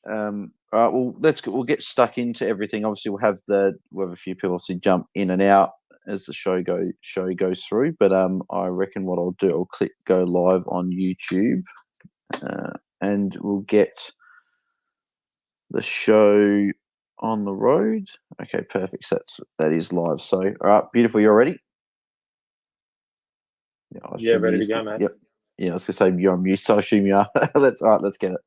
All right, well, we'll get stuck into everything. Obviously, we'll have a few people obviously jump in and out as the show goes through. But I reckon what I'll do, I'll click go live on YouTube, and we'll get the show on the road. Okay, perfect. So that is live. So, all right, beautiful. You all ready? Yeah, ready to go, mate. Yep. Yeah, I was gonna say you're on mute, so I assume you are. Let's get it.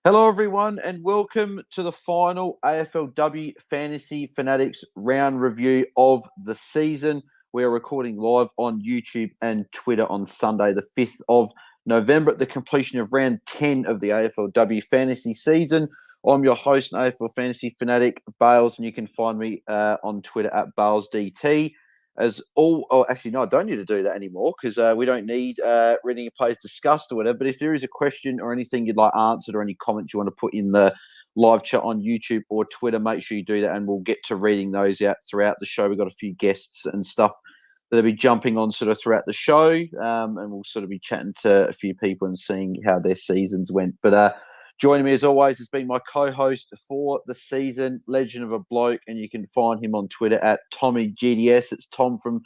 Hello, everyone, and welcome to the final AFLW Fantasy Fanatics round review of the season. We are recording live on YouTube and Twitter on Sunday, the 5th of November, at the completion of round 10 of the AFLW Fantasy season. I'm your host and AFL Fantasy Fanatic, Bales, and you can find me on Twitter at BalesDT. Actually, no, I don't need to do that anymore because we don't need reading a players discussed or whatever. But if there is a question or anything you'd like answered or any comments you want to put in the live chat on YouTube or Twitter, make sure you do that, and we'll get to reading those out throughout the show. We've got a few guests and stuff that'll be jumping on sort of throughout the show, and we'll sort of be chatting to a few people and seeing how their seasons went. But joining me, as always, has been my co-host for the season, legend of a bloke, and you can find him on Twitter at TommyGDS. It's Tom from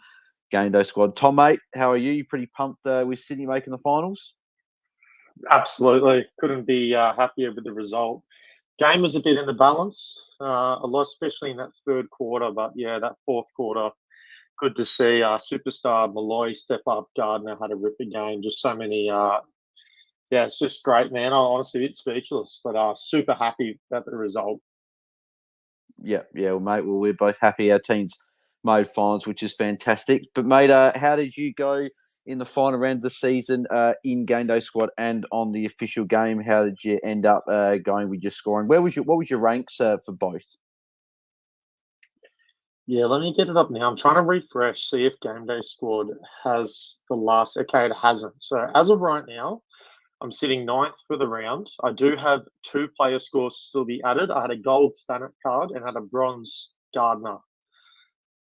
GameDay Squad. Tom, mate, how are you? You pretty pumped with Sydney making the finals? Absolutely. Couldn't be happier with the result. Game was a bit in the balance, a lot, especially in that third quarter. But, yeah, that fourth quarter, good to see superstar Malloy step up. Gardner had a ripper game. Just so many yeah, it's just great, man. I'm honestly a bit speechless, but super happy about the result. Yeah, well, mate, we're both happy our teams made finals, which is fantastic. But, mate, how did you go in the final round of the season in GameDay Squad and on the official game? How did you end up going with your scoring? What was your ranks for both? Yeah, let me get it up now. I'm trying to refresh, see if GameDay Squad has the last. Okay, it hasn't. So as of right now, I'm sitting ninth for the round. I do have 2 player scores to still be added. I had a gold Stanek card and had a bronze Gardner.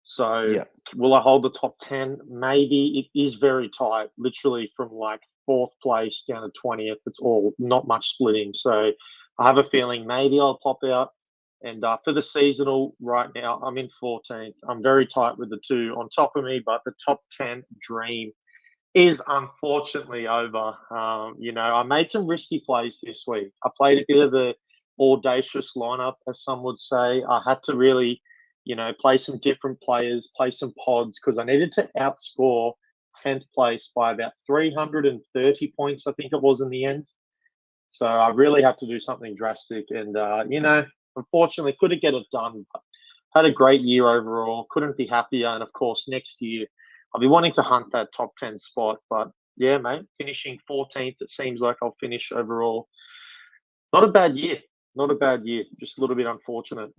So Yeah. will I hold the top 10? Maybe. It is very tight, literally from like 4th place down to 20th. It's all not much splitting. So I have a feeling maybe I'll pop out. And for the seasonal right now, I'm in 14th. I'm very tight with the 2 on top of me, but the top 10 dream is unfortunately over. I made some risky plays this week. I played a bit of the audacious lineup, as some would say. I had to really, play some different players, play some pods, because I needed to outscore 10th place by about 330 points, I think it was in the end. So I really had to do something drastic. And, unfortunately, couldn't get it done. But had a great year overall. Couldn't be happier. And, of course, next year, I'll be wanting to hunt that top 10 spot. But, yeah, mate, finishing 14th, it seems like I'll finish overall. Not a bad year. Not a bad year. Just a little bit unfortunate,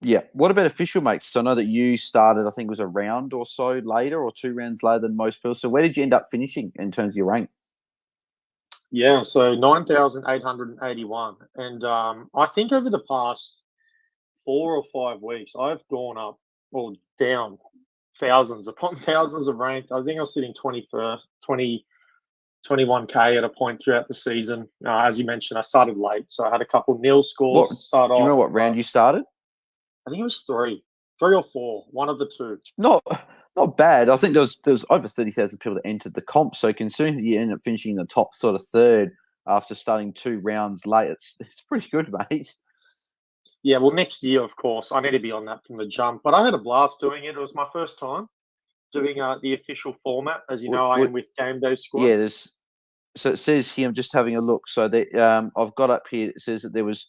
Yeah. What about official, mate? So I know that you started, I think it was a round or so later or 2 rounds later than most people. So where did you end up finishing in terms of your rank? Yeah, so 9,881. And I think over the past 4 or 5 weeks, I've gone up or down thousands upon thousands of rank. I think I was sitting 21st, 21K at a point throughout the season. As you mentioned, I started late, so I had a couple nil scores to start off. Do you remember what round you started? I think it was 3 or 4, one of the 2. Not bad. I think there was over 30,000 people that entered the comp. So considering that you ended up finishing in the top sort of third after starting 2 rounds late, it's pretty good, mate. Yeah, well, next year, of course, I need to be on that from the jump. But I had a blast doing it. It was my first time doing the official format. As you know, I am with GameDay Squad. Yeah, so it says here, I'm just having a look. So I've got up here, it says that there was,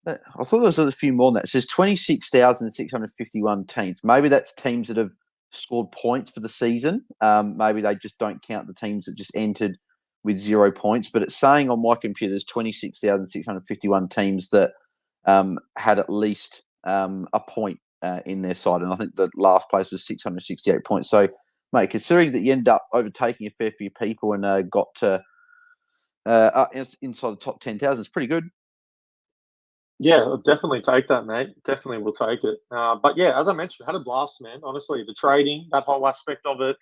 I thought there was a few more than that. It says 26,651 teams. Maybe that's teams that have scored points for the season. Maybe they just don't count the teams that just entered with 0 points. But it's saying on my computer there's 26,651 teams that had at least a point in their side. And I think the last place was 668 points. So, mate, considering that you end up overtaking a fair few people and got to inside the top 10,000, it's pretty good. Yeah, I'll definitely take that, mate. Definitely will take it. But yeah, as I mentioned, had a blast, man. Honestly, the trading, that whole aspect of it,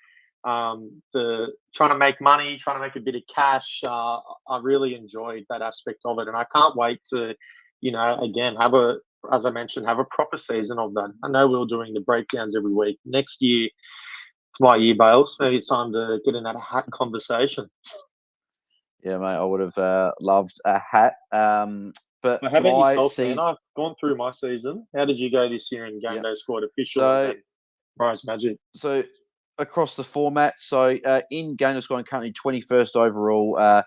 the trying to make money, trying to make a bit of cash. I really enjoyed that aspect of it, and I can't wait to, again, as I mentioned, have a proper season of that. I know we were doing the breakdowns every week. Next year, it's my year, Bales. Maybe it's time to get in that hat conversation. Yeah, mate, I would have loved a hat. But how about yourself, man? I've gone through my season. How did you go this year in GameDay Squad official and Prize Magic? So across the format, in GameDay Squad, I'm currently 21st overall.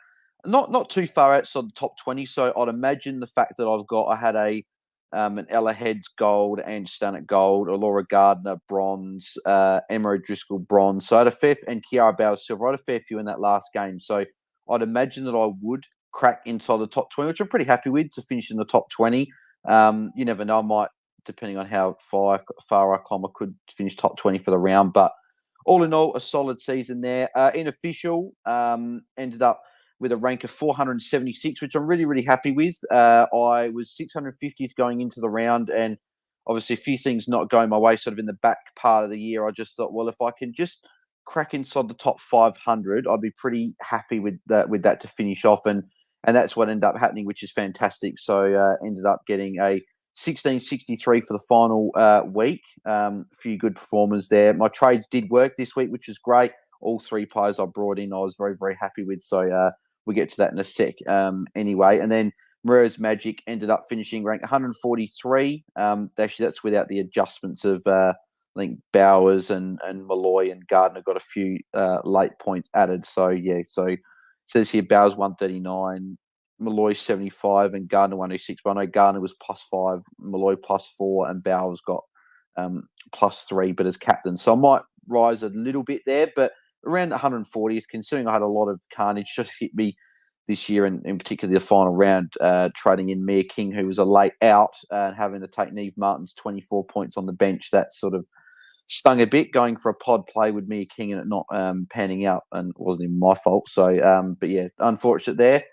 Not too far outside the top 20. So I'd imagine the fact that I had an Ella Heads gold, and Stanek gold, a Laura Gardner bronze, Emma O'Driscoll bronze. So I had a fair, and Kiara Bowers silver. I had a fair few in that last game. So I'd imagine that I would crack inside the top 20, which I'm pretty happy with, to finish in the top 20. You never know, I might, depending on how far I climb, I could finish top 20 for the round. But all in all, a solid season there. In official, ended up with a rank of 476, which I'm really, really happy with. I was 650th going into the round, and obviously a few things not going my way sort of in the back part of the year. I just thought, well, if I can just crack inside the top 500, I'd be pretty happy with that to finish off. And that's what ended up happening, which is fantastic. So ended up getting a 1663 for the final week. A few good performers there. My trades did work this week, which is great. All three players I brought in, I was very, very happy with. So we'll get to that in a sec anyway. And then Maria's Magic ended up finishing ranked 143. Actually, that's without the adjustments of, I think, Bowers and Malloy and Gardner got a few late points added. So, yeah, it says here Bowers 139, Malloy 75, and Gardner 106. But I know Gardner was +5, Malloy +4, and Bowers got +3, but as captain. So I might rise a little bit there, but around the 140th, considering I had a lot of carnage just hit me this year, and in particular the final round, trading in Mia King, who was a late out, and having to take Neve Martin's 24 points on the bench. That sort of stung a bit, going for a pod play with Mia King and it not panning out, and it wasn't even my fault. So, but yeah, unfortunate there.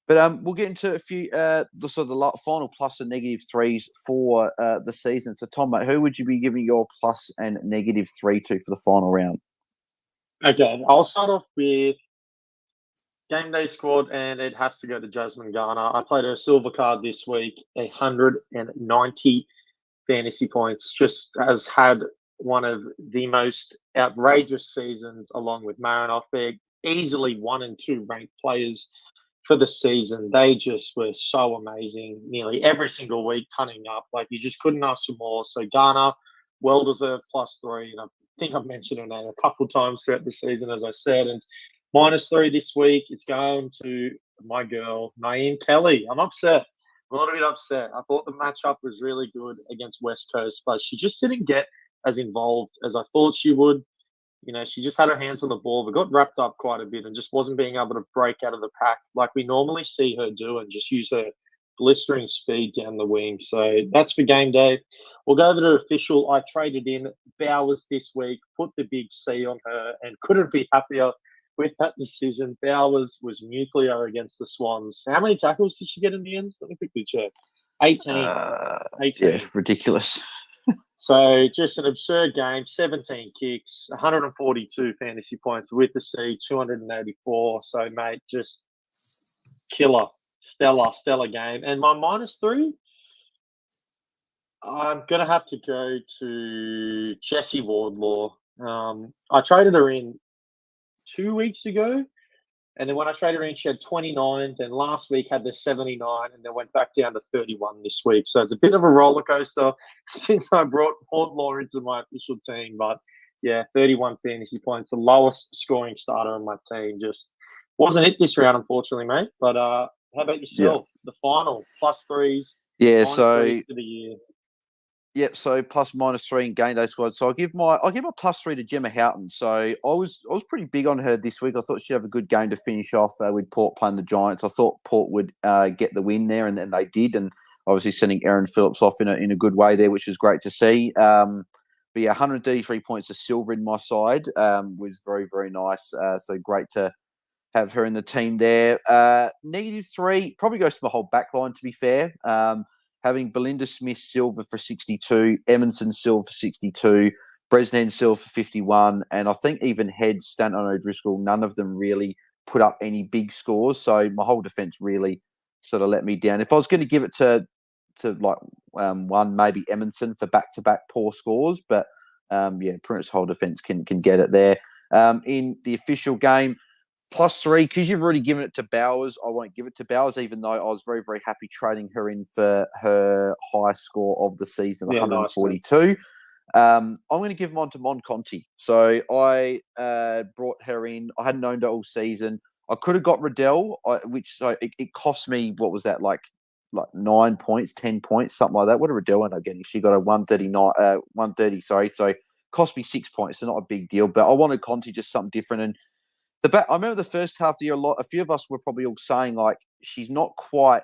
But we'll get into a few the final plus and negative threes for the season. So, Tom, mate, who would you be giving your plus and negative 3 to for the final round? Okay, I'll start off with GameDay Squad, and it has to go to Jasmine Garner. I played her silver card this week, 190 fantasy points. Just has had one of the most outrageous seasons, along with Marinoff. They're easily 1 and 2 ranked players for the season. They just were so amazing, nearly every single week, turning up. Like, you just couldn't ask for more. So Garner, well-deserved +3, and I think I've mentioned her name a couple of times throughout the season, as I said. And -3 this week, it's going to my girl, Naeem Kelly. I'm upset. I'm a little bit upset. I thought the matchup was really good against West Coast, but she just didn't get as involved as I thought she would. She just had her hands on the ball, but got wrapped up quite a bit and just wasn't being able to break out of the pack like we normally see her do, and just use her blistering speed down the wing. So that's for game day. We'll go over to official. I traded in Bowers this week, put the big C on her, and couldn't be happier with that decision. Bowers was nuclear against the Swans. How many tackles did she get in the end? Let me quickly check. 18. 18. Yeah, ridiculous. So just an absurd game. 17 kicks, 142 fantasy points with the C, 284. So, mate, just killer, stellar game. And my -3, I'm going to have to go to Jessie Wardlaw. I traded her in 2 weeks ago. And then when I traded her in, she had 29. Then last week had the 79, and then went back down to 31 this week. So it's a bit of a roller coaster since I brought Wardlaw into my official team. But yeah, 31 fantasy points, the lowest scoring starter on my team. Just wasn't it this round, unfortunately, mate. But how about yourself? Yeah. The final +3s. Yeah, so for the year. Yep. So +/3 in GameDay Squad. So I'll give my +3 to Gemma Houghton. So I was pretty big on her this week. I thought she'd have a good game to finish off with Port playing the Giants. I thought Port would get the win there, and they did. And obviously sending Erin Phillips off in a good way there, which was great to see. But yeah, 133 points of silver in my side was very, very nice. So great to have her in the team there. -3 probably goes to the whole back line, to be fair. Having Belinda Smith silver for 62, Emerson silver for 62, Bresnan Silver for 51, and I think even Heads, Stanton O'Driscoll, none of them really put up any big scores. So my whole defence really sort of let me down. If I was going to give it to like one, maybe Emerson for back-to-back poor scores, but pretty much whole defence can get it there. In the official game, +3, because you've already given it to Bowers, I won't give it to Bowers, even though I was very, very happy trading her in for her highest score of the season, 142. Nice, I'm going to give mine to Mon Conti. So I brought her in. I hadn't owned her all season. I could have got Riddell, which it cost me, what was that, like 9 points, 10 points, something like that. What did Riddell end up getting? She got a 130, sorry. So cost me 6 points, so not a big deal. But I wanted Conti, just something different. And I remember the first half of the year, a few of us were probably all saying, like, she's not quite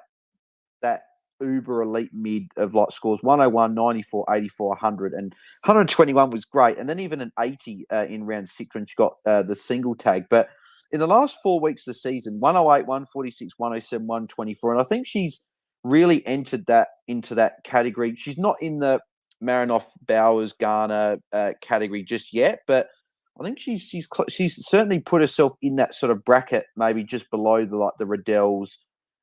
that uber elite mid of like scores 101, 94, 84, 100, and 121 was great. And then even an 80 in round 6 when she got the single tag. But in the last 4 weeks of the season, 108, 146, 107, 124. And I think she's really entered that into that category. She's not in the Marinoff, Bowers, Garner category just yet, but I think she's certainly put herself in that sort of bracket, maybe just below the Riddells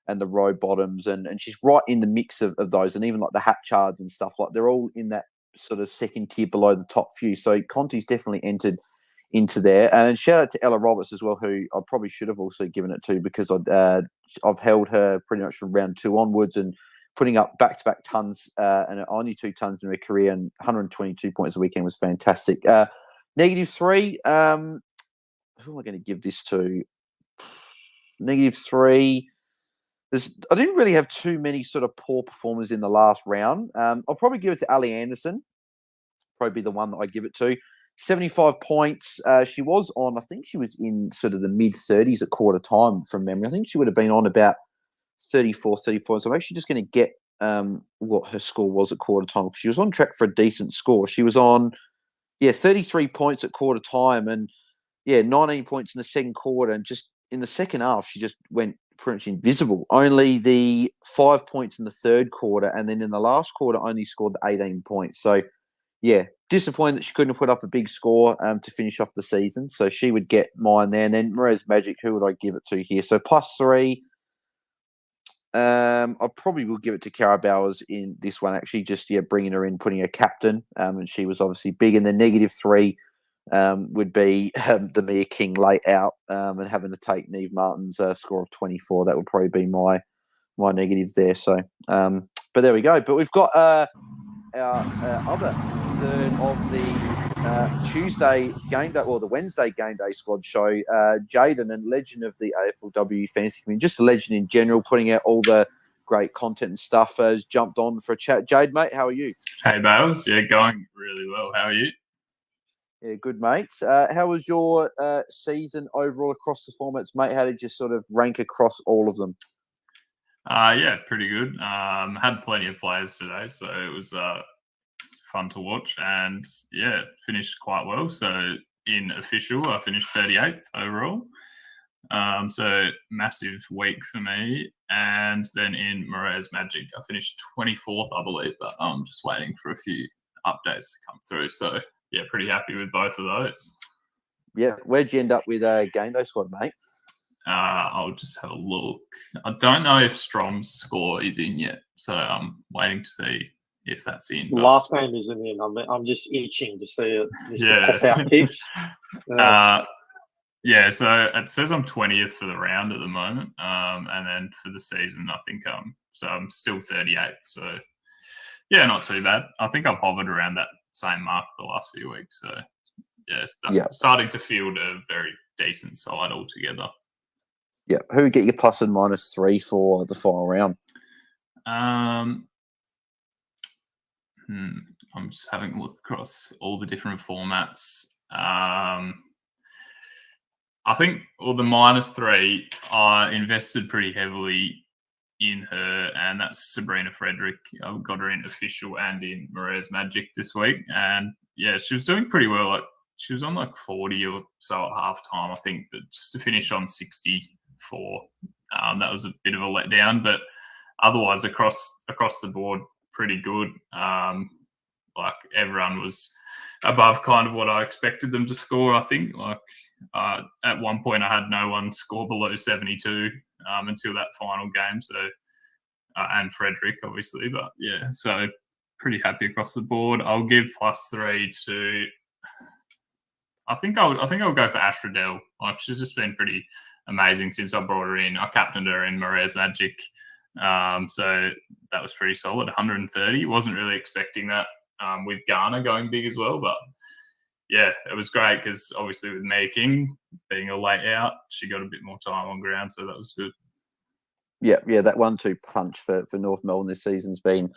and the row bottoms, and she's right in the mix of those, and even like the Hatchards and stuff, like they're all in that sort of second tier below the top few. So Conti's definitely entered into there. And shout out to Ella Roberts as well, who I probably should have also given it to, because I've held her pretty much from round 2 onwards and putting up back-to-back tons, and only 2 tons in her career, and 122 points a weekend was fantastic. -3. Who am I going to give this to? -3. I didn't really have too many sort of poor performers in the last round. I'll probably give it to Ali Anderson. Probably be the one that I give it to. 75 points. She was on, I think she was in sort of the mid-30s at quarter time from memory. I think she would have been on about 34. So I'm actually just going to get what her score was at quarter time. She was on track for a decent score. She was on, 33 points at quarter time, and 19 points in the second quarter. And just in the second half, she just went pretty much invisible. Only the 5 points in the third quarter, and then in the last quarter, only scored the 18 points. So, disappointed that she couldn't have put up a big score to finish off the season. So she would get mine there. And then Mirez Magic, who would I give it to here? So +3. I probably will give it to Cara Bowers in this one, actually, just bringing her in, putting her captain, and she was obviously big. And then -3 would be the Mia King late out, and having to take Neve Martin's score of 24. That would probably be my negatives there. So, but there we go. But we've got our other third of the Tuesday game day, or the Wednesday game day squad show. Jaden, and legend of the AFLW Fantasy community, just a legend in general, putting out all the great content and stuff, has jumped on for a chat. Jade, mate, how are you? Hey, Bales. Yeah, going really well. How are you? Yeah, good, mates. How was your season overall across the formats, mate? How did you sort of rank across all of them? Pretty good. Had plenty of players today, so it was fun to watch, and finished quite well. So in official, I finished 38th overall. So massive week for me. And then in Mirez Magic, I finished 24th, I believe, but I'm just waiting for a few updates to come through. So pretty happy with both of those. Yeah, where'd you end up with GameDay Squad, mate? I'll just have a look. I don't know if Strom's score is in yet, so I'm waiting to see if that's in. But last name isn't in. I'm just itching to see it. Pop out picks. So it says I'm 20th for the round at the moment, and then for the season, I think I'm still 38th. So not too bad. I think I've hovered around that same mark the last few weeks. So starting to field a very decent side altogether. Yeah, who would get your plus and -3 for the final round? I'm just having a look across all the different formats. I think the -3, I invested pretty heavily in her, and that's Sabrina Frederick. I got her in official and in Mirez Magic this week, and she was doing pretty well. Like, she was on like 40 or so at halftime, I think, but just to finish on 64, that was a bit of a letdown. But otherwise, across the board, pretty good. like everyone was above kind of what I expected them to score. I think at one point I had no one score below 72 until that final game. So and Frederick obviously, but yeah, so pretty happy across the board. I'll give +3 to. I think I'll go for Ash Riddell. Like, she's just been pretty amazing since I brought her in. I captained her in Marais Magic. So that was pretty solid, 130. Wasn't really expecting that with Garner going big as well. But, yeah, it was great because obviously with Mia King being a late out, she got a bit more time on ground, so that was good. Yeah, that 1-2 punch for North Melbourne this season's been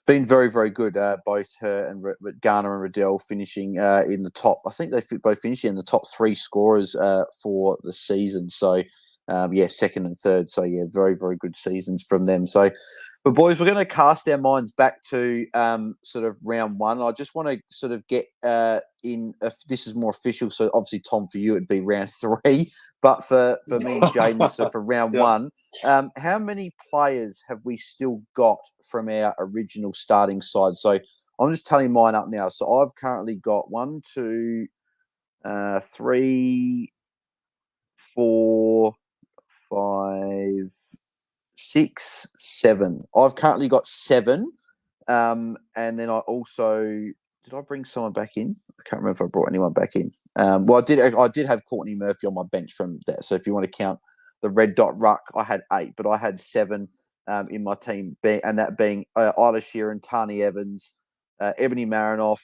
very, very good. Both her and Garner and Riddell finishing in the top. I think they both finishing in the top 3 scorers for the season. So, second and third. So, yeah, very, very good seasons from them. So, but boys, we're going to cast our minds back to sort of round 1. I just want to sort of get in. If this is more official, so obviously, Tom, for you, it'd be round 3. But for me and Jaden, so for round 1, how many players have we still got from our original starting side? So I'm just telling mine up now. So I've currently got 1, 2, 3, 4, 5, 6, 7. I've currently got 7. And then I also did I bring someone back in? I can't remember if I brought anyone back in. Well, I did have Courtney Murphy on my bench from that. So if you want to count the red dot ruck, I had 8, but I had 7 in my team, and that being Isla Sheeran, Tani Evans, Ebony Marinoff,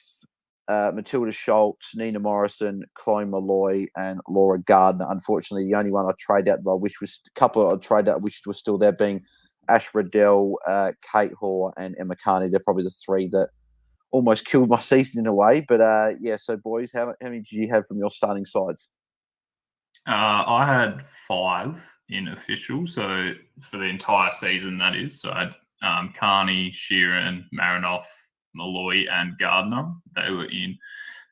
Matilda Schultz, Nina Morrison, Chloe Malloy, and Laura Gardner. Unfortunately, the only one I traded out that I wish was a couple I traded out I wished was still there, being Ash Riddell, Kate Hoare, and Emma Carney. They're probably the 3 that almost killed my season in a way. But so boys, how many did you have from your starting sides? I had 5 in official, so for the entire season, that is. So I had Carney, Sheeran, Marinoff, Malloy, and Gardner. They were in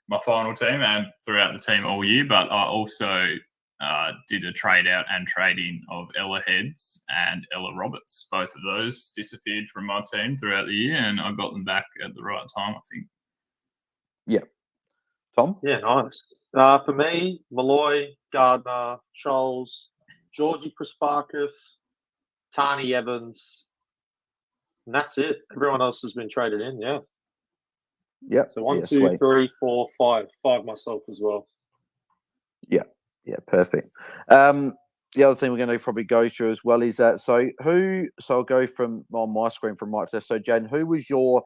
my final team and throughout the team all year. But I also did a trade out and trade in of Ella Heads and Ella Roberts. Both of those disappeared from my team throughout the year, and I got them back at the right time, I think. Yeah. Tom? Yeah, nice. For me, Malloy, Gardner, Scholes, Georgie Prasparkas, Tani Evans, and that's it. Everyone else has been traded in, yeah. Yep. So 1, 2, 3, 4, 5. 5 myself as well. Yeah, perfect. The other thing we're going to probably go through as well is that so I'll go from on my screen from right to left. So Jaden, who was your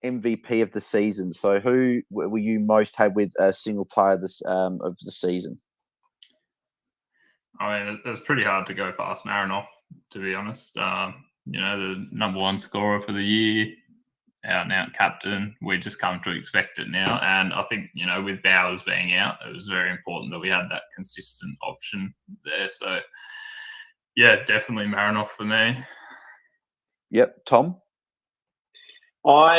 MVP of the season? So who were you most had with a single player of the season? I mean, it was pretty hard to go past Marinoff, to be honest. The number 1 scorer for the year, out and out captain. We just come to expect it now. And I think, with Bowers being out, it was very important that we had that consistent option there. So, yeah, definitely Marinoff for me. Yep. Tom? I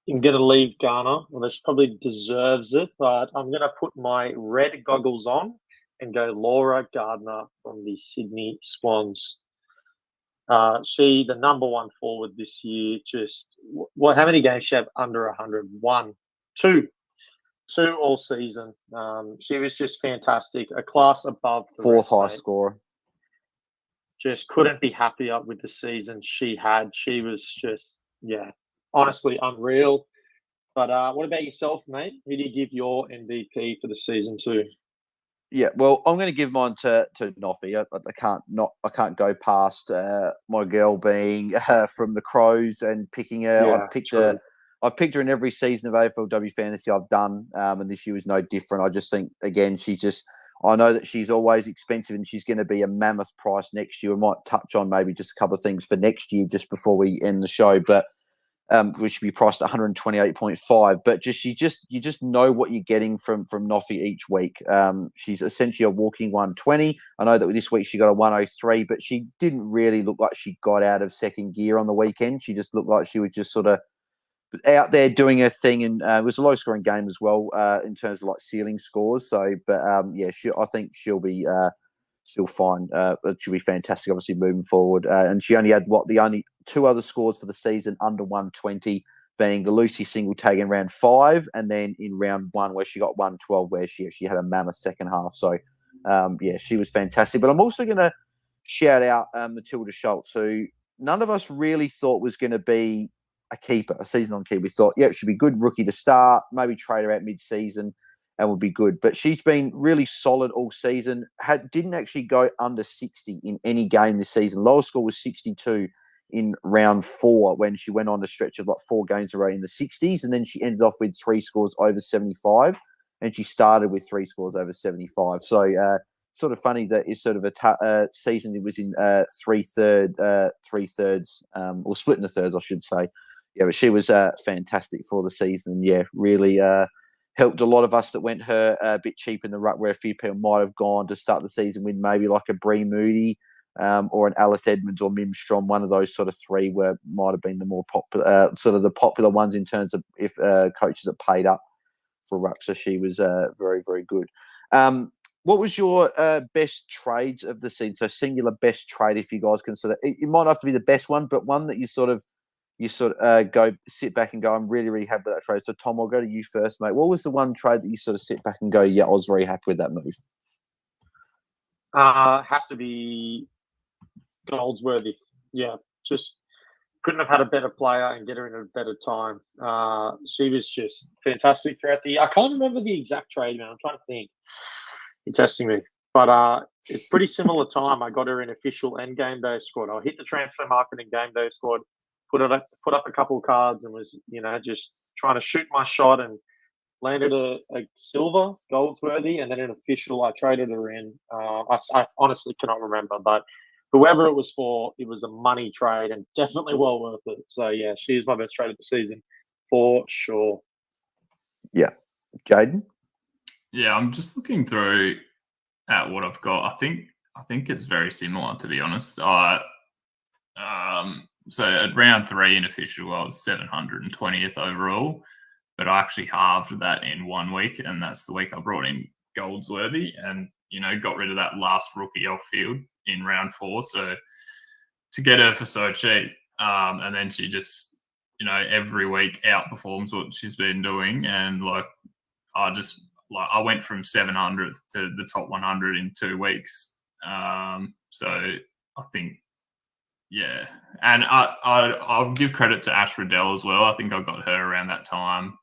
am going to leave Garner, which probably deserves it, but I'm going to put my red goggles on and go Laura Gardner from the Sydney Swans. She, the number 1 forward this year, just how many games she have under 100? 1, 2 all season. She was just fantastic, a class above the 4th highest scorer. Just couldn't be happier with the season she had. She was just, honestly unreal. But what about yourself, mate? Who do you give your MVP for the season to? Yeah, well, I'm going to give mine to Noffy. I can't go past my girl being from the Crows and picking her. Yeah, I've picked her in every season of AFLW Fantasy I've done, and this year was no different. I just think, again, I know that she's always expensive and she's going to be a mammoth price next year. We might touch on maybe just a couple of things for next year just before we end the show, but which should be priced at 128.5. But you just know what you're getting from Noffy each week. She's essentially a walking 120. I know that this week she got a 103, but she didn't really look like she got out of second gear on the weekend. She just looked like she was just sort of out there doing her thing, and it was a low scoring game as well in terms of like ceiling scores. So, but I think she'll be still fine. She'll be fantastic, obviously moving forward. And she only had the only 2 other scores for the season under 120. being the Lucy single tag in round 5, and then in round 1 where she got 112, where she actually had a mammoth second half. So, she was fantastic. But I'm also going to shout out Matilda Schultz, who none of us really thought was going to be a keeper, a season-on keeper. We thought, it should be good rookie to start, maybe trade her out mid-season and would be good. But she's been really solid all season. Didn't actually go under 60 in any game this season. Lowest score was 62 in round 4 when she went on a stretch of 4 games in a row in the 60s, and then she ended off with 3 scores over 75, and she started with 3 scores over 75. So sort of funny that it's sort of a season it was in 3/3, or split in the thirds, I should say. Yeah, but she was fantastic for the season. Yeah, really helped a lot of us that went her a bit cheap in the ruck, where a few people might have gone to start the season with maybe like a Bree Moody or an Alice Edmonds or Mim Strom. One of those sort of 3 might have been the more popular, sort of the popular ones in terms of if coaches that paid up for ruck. So she was very, very good. What was your best trades of the season? So singular best trade, if you guys consider it might not have to be the best one, but one that you sort of go sit back and go, I'm really, really happy with that trade. So Tom, I'll go to you first, mate. What was the one trade that you sort of sit back and go, yeah, I was very happy with that move? Has to be Goldsworthy. Yeah, just couldn't have had a better player and get her in a better time. She was just fantastic throughout the year. I can't remember the exact trade, man. I'm trying to think. You're testing me. But it's pretty similar time. I got her in official and GameDay Squad. I hit the transfer market in GameDay Squad, put up a couple of cards, and was just trying to shoot my shot, and landed a silver Goldsworthy, and then an official I traded her in. I honestly cannot remember, but whoever it was for, it was a money trade and definitely well worth it. So yeah, she is my best trade of the season for sure. Yeah, Jaden. Yeah, I'm just looking through at what I've got. I think it's very similar, to be honest. So at round 3 in official, I was 720th overall, but I actually halved that in 1 week, and that's the week I brought in Goldsworthy and got rid of that last rookie off field in round 4. So to get her for so cheap, and then she just every week outperforms what she's been doing, and I went from 700th to the top 100 in 2 weeks. So I think, yeah. And I'll give credit to Ash Riddell as well. I think I got her around that time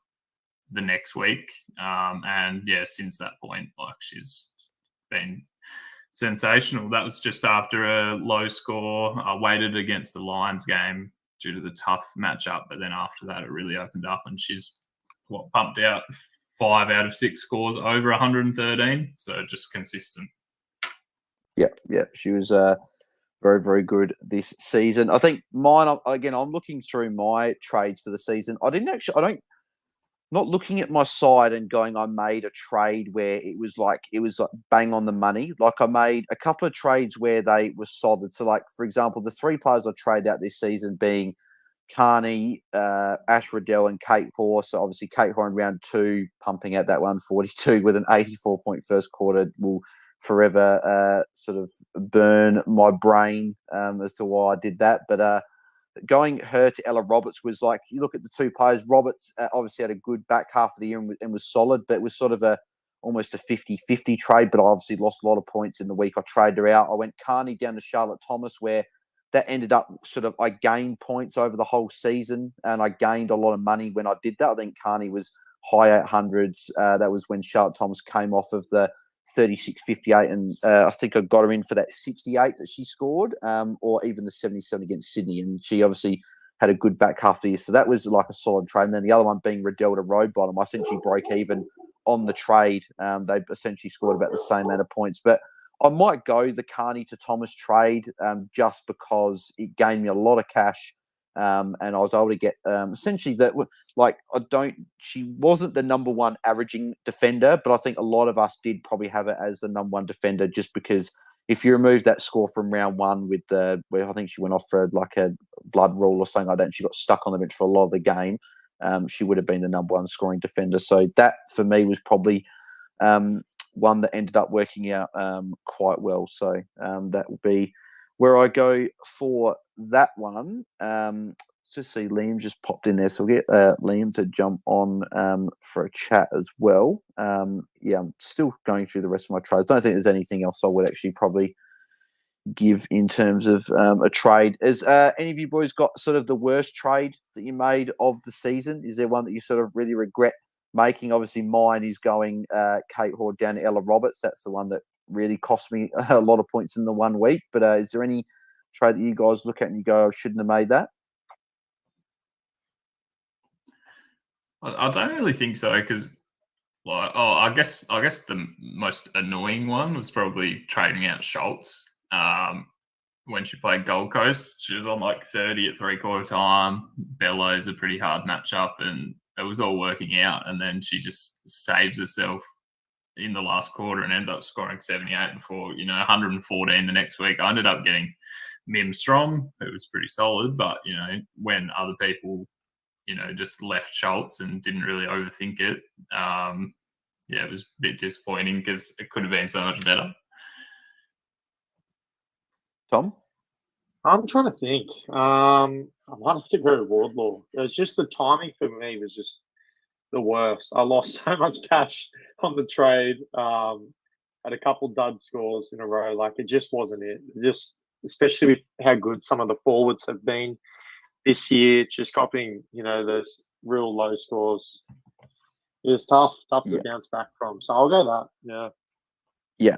the next week. And yeah, since that point, she's been sensational. That was just after a low score. I waited against the Lions game due to the tough matchup, but then after that, it really opened up, and she's pumped out 5 out of 6 scores over 113. So just consistent. Yeah. She was very, very good this season. I think mine, again, I'm looking through my trades for the season. Not looking at my side and going, I made a trade where it was like bang on the money. Like I made a couple of trades where they were solid. So like, for example, the 3 players I traded out this season being Carney, Ash Riddell, and Kate Hoare. So obviously Kate Hoare in round 2, pumping out that 142 with an 84-point first quarter will forever sort of burn my brain as to why I did that. But going her to Ella Roberts was like, you look at the 2 players, Roberts obviously had a good back half of the year and was solid, but it was sort of almost a 50-50 trade, but I obviously lost a lot of points in the week I traded her out. I went Carney down to Charlotte Thomas, where that ended up I gained points over the whole season, and I gained a lot of money when I did that. I think Carney was high 800s. That was when Charlotte Thomas came off of the 36-58, and I think I got her in for that 68 that she scored, or even the 77 against Sydney, and she obviously had a good back half of the year. So that was like a solid trade. And then the other one being Riddell to Roadbottom, I essentially broke even on the trade. They essentially scored about the same amount of points. But I might go the Carney to Thomas trade just because it gained me a lot of cash. And I was able to get essentially that, she wasn't the number 1 averaging defender, but I think a lot of us did probably have it as the number 1 defender, just because if you remove that score from round 1 where I think she went off for like a blood rule or something like that, and she got stuck on the bench for a lot of the game, she would have been the number 1 scoring defender. So that for me was probably one that ended up working out quite well. So that would be where I go for that one. Just see Liam just popped in there, so we'll get Liam to jump on for a chat as well. Yeah, I'm still going through the rest of my trades. Don't think there's anything else I would actually probably give in terms of a trade. Has any of you boys got sort of the worst trade that you made of the season? Is there one that you sort of really regret making? Obviously, mine is going Kate Hoard down to Ella Roberts. That's the one that really cost me a lot of points in the 1 week. But is there any trade that you guys look at and you go, I shouldn't have made that? I don't really think so because, I guess the most annoying one was probably trading out Schultz. When she played Gold Coast, she was on like 30 at 3/4 time. Bellows a pretty hard matchup, and it was all working out. And then she just saves herself in the last quarter and ends up scoring 78 before 114 the next week. I ended up getting Mim Strong, who was pretty solid, but when other people just left Schultz and didn't really overthink it. It was a bit disappointing because it could have been so much better. Tom? I'm trying to think. I might have to go to Wardlaw. It was just the timing for me was just the worst. I lost so much cash on the trade. Had a couple dud scores in a row. Like, it just wasn't it. Just especially with how good some of the forwards have been this year, just copying, those real low scores. It was tough to bounce back from. So I'll go that. Yeah. Yeah.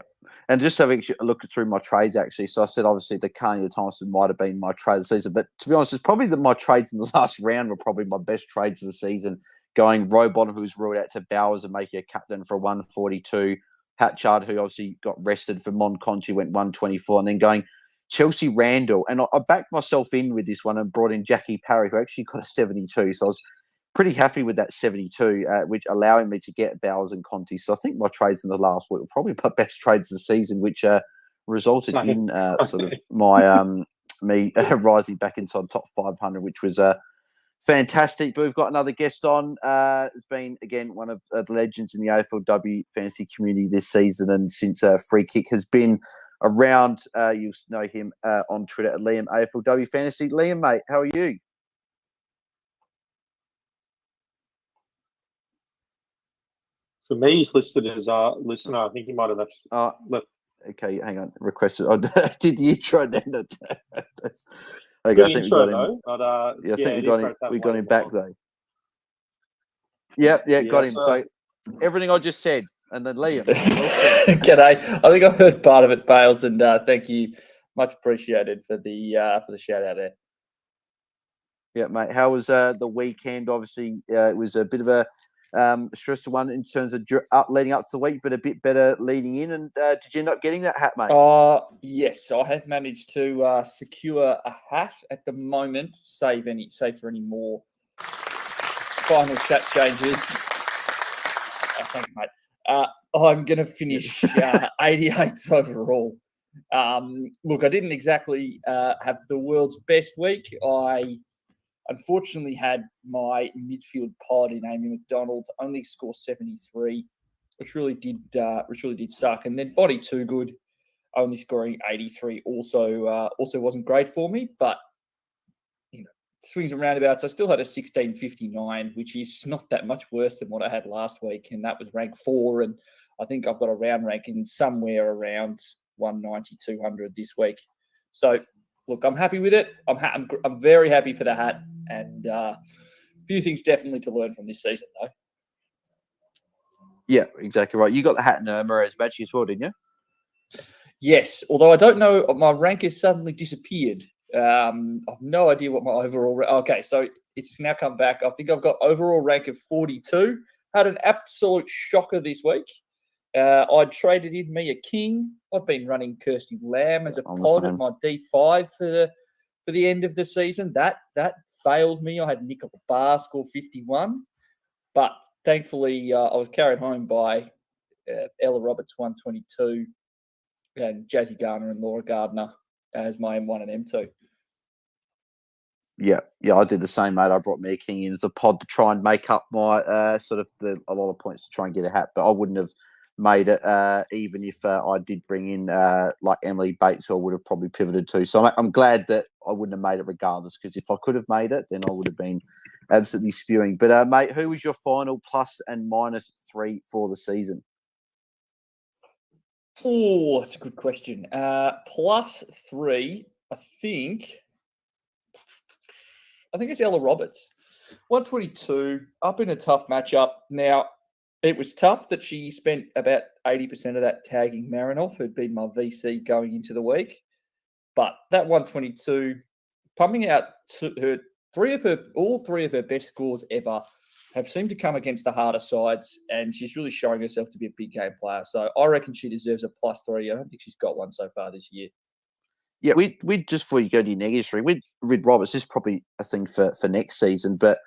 And just having a look through my trades, actually. So I said, obviously, the Kanye Thompson might have been my trade of the season. But to be honest, it's probably my trades in the last round were probably my best trades of the season. Going Robon, who was ruled out, to Bowers and making a captain for 142. Hatchard, who obviously got rested for Monconti, went 124. And then going Chelsea Randall. And I backed myself in with this one and brought in Jackie Parry, who actually got a 72. So I was pretty happy with that 72, which allowing me to get Bowers and Conti. So I think my trades in the last week were probably my best trades of the season, which resulted in sort of my me rising back inside top 500, which was fantastic. But we've got another guest on. It's been, again, one of the legends in the AFLW fantasy community this season, and since Free Kick has been around, you'll know him on Twitter at Liam AFLW Fantasy. Liam, mate, how are you? For me, he's listed as a listener. I think he might have left. Okay, hang on. Requested. I did the intro then. Okay, I think we got him. I think we got him back though. Yeah, got him. So everything I just said, and then Liam. G'day. I think I heard part of it, Bales, and thank you, much appreciated for the shout out there. Yeah, mate. How was the weekend? Obviously, it was a bit of a stressful one in terms of leading up to the week, but a bit better leading in. And did you end up getting that hat, mate? Yes, I have managed to secure a hat at the moment. Save for any more final chat changes. Thanks, mate. I'm going to finish 88th overall. Look, I didn't exactly have the world's best week. I unfortunately had my midfield pod in Amy McDonald only score 73, which really did suck. And then Body Too Good only scoring 83 also wasn't great for me. But swings and roundabouts, I still had a 1659, which is not that much worse than what I had last week, and that was rank 4. And I think I've got a round ranking somewhere around 190, 200 this week. So, look, I'm happy with it. I'm very happy for the hat, and a few things definitely to learn from this season, though. Yeah, exactly right. You got the hat in Murray's badge as well, didn't you? Yes, although I don't know, my rank has suddenly disappeared. I've no idea what my overall. Okay, so it's now come back. I think I've got overall rank of 42. Had an absolute shocker this week. I'd traded in me a king. I've been running Kirsty Lamb as a pod at my D5 for the end of the season. That failed me. I had Nicola Barr score 51, but thankfully I was carried home by Ella Roberts 122 and Jazzy Garner and Laura Gardner as my M1 and M2. Yeah, I did the same, mate. I brought me a king in as a pod to try and make up my a lot of points to try and get a hat, but I wouldn't have made it, even if I did bring in like Emily Bates, who I would have probably pivoted to. So I'm glad that I wouldn't have made it regardless, because if I could have made it, then I would have been absolutely spewing. But mate, who was your final plus and minus 3 for the season? Oh, that's a good question. Plus 3, I think it's Ella Roberts. 122, up in a tough matchup. Now, it was tough that she spent about 80% of that tagging Marinoff, who'd been my VC going into the week. But that 122, pumping out all three of her best scores ever have seemed to come against the harder sides, and she's really showing herself to be a big game player. So I reckon she deserves a plus 3. I don't think she's got one so far this year. Yeah, we just before you go to your negative 3, with Roberts, this is probably a thing for next season, but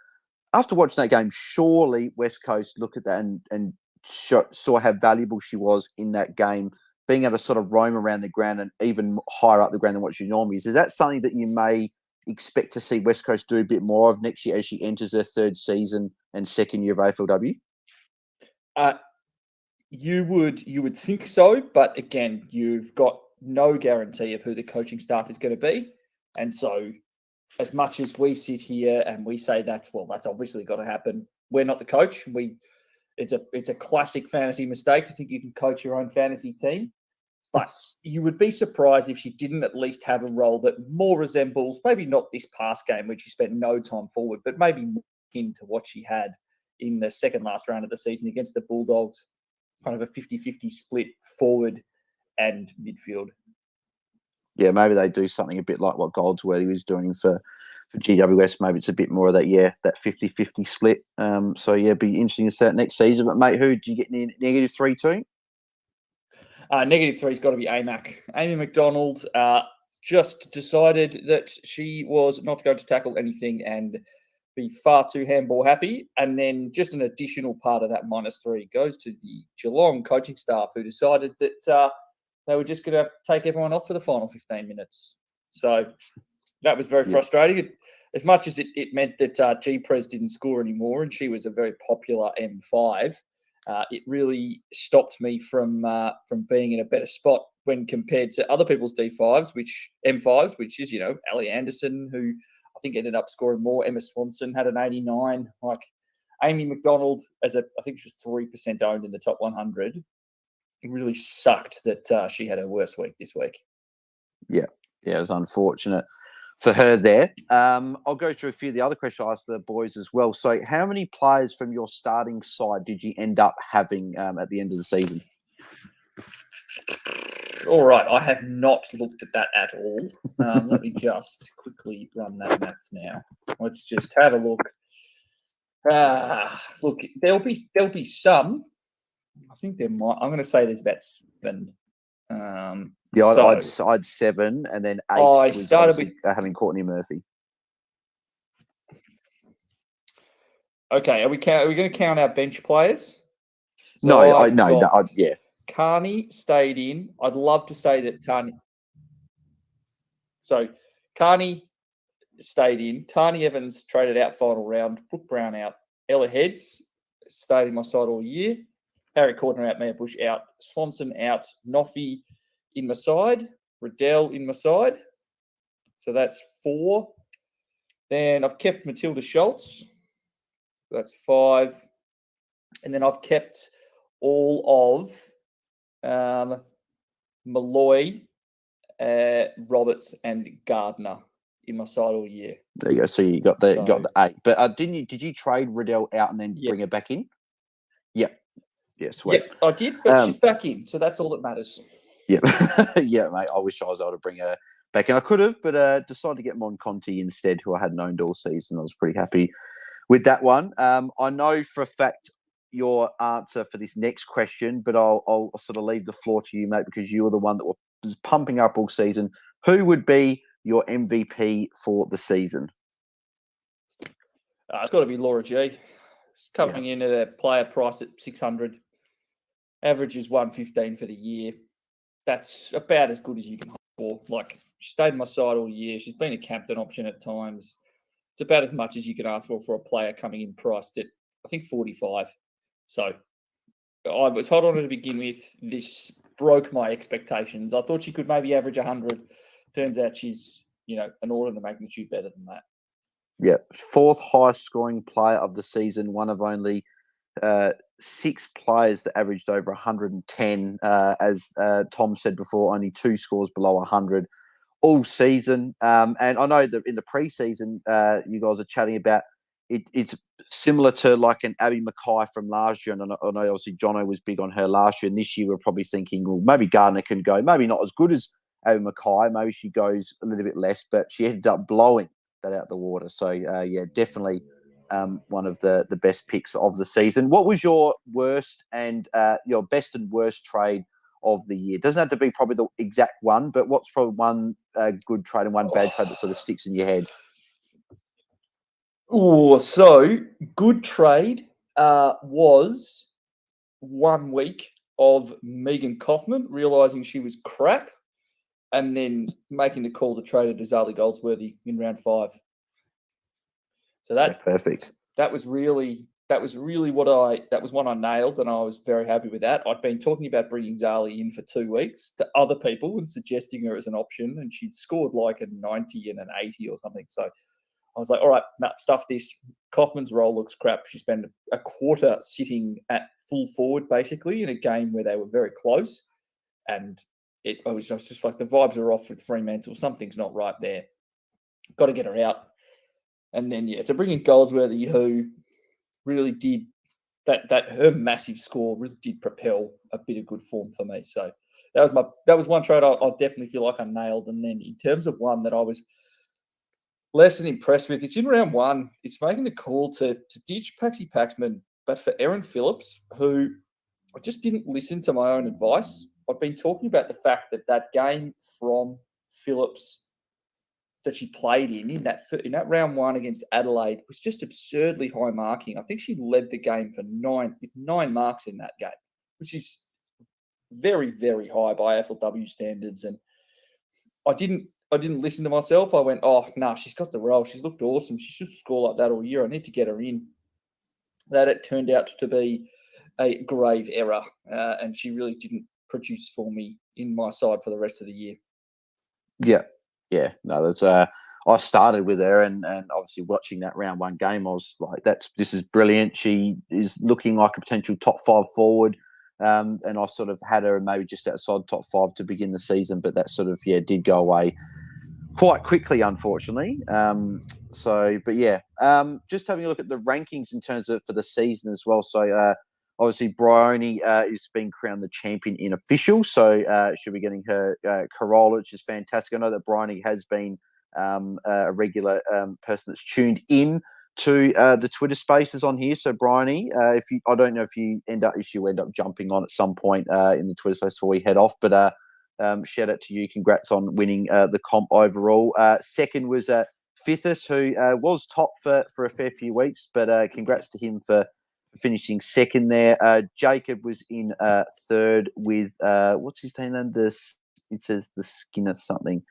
after watching that game, surely West Coast look at that and saw how valuable she was in that game, being able to sort of roam around the ground and even higher up the ground than what she normally is. Is that something that you may expect to see West Coast do a bit more of next year as she enters her 3rd season and 2nd year of AFLW? You would think so, but again, you've got no guarantee of who the coaching staff is going to be, and so as much as we sit here and we say that's obviously got to happen, we're not the coach. It's a classic fantasy mistake to think you can coach your own fantasy team. But you would be surprised if she didn't at least have a role that more resembles, maybe not this past game, which she spent no time forward, but maybe more akin to what she had in the second last round of the season against the Bulldogs, kind of a 50-50 split forward and midfield. Yeah, maybe they do something a bit like what Goldsworthy was doing for GWS. Maybe it's a bit more of that 50-50 split. So, yeah, it'd be interesting to see it next season. But, mate, who do you get in negative 3 to? Negative 3's got to be AMAC. Amy McDonald just decided that she was not going to tackle anything and be far too handball happy. And then just an additional part of that minus 3 goes to the Geelong coaching staff, who decided that they were just going to take everyone off for the final 15 minutes. So that was very frustrating. As much as it meant that G-Prez didn't score anymore and she was a very popular M5, it really stopped me from being in a better spot when compared to other people's M5s, which is, Ali Anderson, who I think ended up scoring more. Emma Swanson had an 89. Like Amy McDonald, I think she was 3% owned in the top 100. It really sucked that she had her worst week this week. Yeah, it was unfortunate for her there. I'll go through a few of the other questions I asked the boys as well. So how many players from your starting side did you end up having at the end of the season? All right, I have not looked at that at all. Let me just quickly run that maths now. Let's just have a look. Look, there'll be some. I think there might. I'm going to say there's about 7. I'd 7, and then 8 I started with having Courtney Murphy. Okay, are we going to count our bench players? So no. Yeah. Carney stayed in. I'd love to say that Tani. So Carney stayed in. Tani Evans traded out final round. Brooke Brown out. Ella Heads stayed in my side all year. Harry Cordner out. Mia Bush out. Swanson out. Noffy in my side. Riddell in my side. So that's 4. Then I've kept Matilda Schultz. That's 5. And then I've kept all of Malloy, Roberts, and Gardner in my side all year. There you go. So you got the 8. But did you trade Riddell out and then bring her back in? Yep. Yeah, sweet. Yep, I did, but she's back in, so that's all that matters. Yeah, yeah, mate. I wish I was able to bring her back in. I could have, but decided to get Mon Conti instead, who I hadn't owned all season. I was pretty happy with that one. I know for a fact your answer for this next question, but I'll sort of leave the floor to you, mate, because you were the one that was pumping up all season. Who would be your MVP for the season? It's got to be Laura G. It's coming in at a player price at 600. Average is 115 for the year. That's about as good as you can hope for. Like, she stayed in my side all year. She's been a captain option at times. It's about as much as you can ask for a player coming in priced at, I think, 45. So I was hot on her to begin with. This broke my expectations. I thought she could maybe average 100. Turns out she's, an order of magnitude better than that. Yeah, fourth highest scoring player of the season, one of only 6 players that averaged over 110. As Tom said before, only 2 scores below 100 all season. And I know that in the preseason, you guys are chatting about it's similar to like an Abby Mackay from last year. And I know obviously Jono was big on her last year. And this year we're probably thinking, well, maybe Gardner can go, maybe not as good as Abby Mackay. Maybe she goes a little bit less, but she ended up blowing that out the water. So, yeah, definitely one of the best picks of the season. What was your worst and your best and worst trade of the year? Doesn't have to be probably the exact one, but what's probably one good trade and one bad trade that sort of sticks in your head? Oh, so good trade was 1 week of Megan Kaufman realising she was crap and then making the call to trade to Zali Goldsworthy in round 5. So that perfect. That was really one I nailed, and I was very happy with that. I'd been talking about bringing Zali in for 2 weeks to other people and suggesting her as an option, and she'd scored like a 90 and an 80 or something. So I was like, all right, stuff this. Kaufman's role looks crap. She spent a quarter sitting at full forward, basically, in a game where they were very close. And I was just like, the vibes are off with Fremantle. Something's not right there. Got to get her out. And then, to bring in Goldsworthy, who really did that her massive score really did propel a bit of good form for me. So that was one trade I definitely feel like I nailed. And then in terms of one that I was less than impressed with, it's in round 1. It's making the call to ditch Paxi Paxman, but for Erin Phillips, who I just didn't listen to my own advice. I've been talking about the fact that game from Phillips that she played in that round 1 against Adelaide was just absurdly high marking. I think she led the game with 9 marks in that game, which is very, very high by AFLW standards. And I didn't listen to myself. I went, oh, no, she's got the role. She's looked awesome. She should score like that all year. I need to get her in. That it turned out to be a grave error, and she really didn't produce for me in my side for the rest of the year. Yeah, no, that's I started with her, and obviously watching that round 1 game, I was like, this is brilliant. She is looking like a potential top 5 forward, and I sort of had her maybe just outside top 5 to begin the season, but that sort of did go away quite quickly, unfortunately. But just having a look at the rankings in terms of for the season as well. So obviously Bryony is being crowned the champion in official, so she'll be getting her Corolla, which is fantastic. I know that Bryony has been a regular person that's tuned in to the Twitter Spaces on here. So Bryony, I don't know if you end up jumping on at some point in the Twitter Space before we head off, but shout out to you. Congrats on winning the comp overall. Second was Fithus, who was top for a fair few weeks, but congrats to him for finishing second there. Jacob was in third with what's his name then? It says the Skinner something.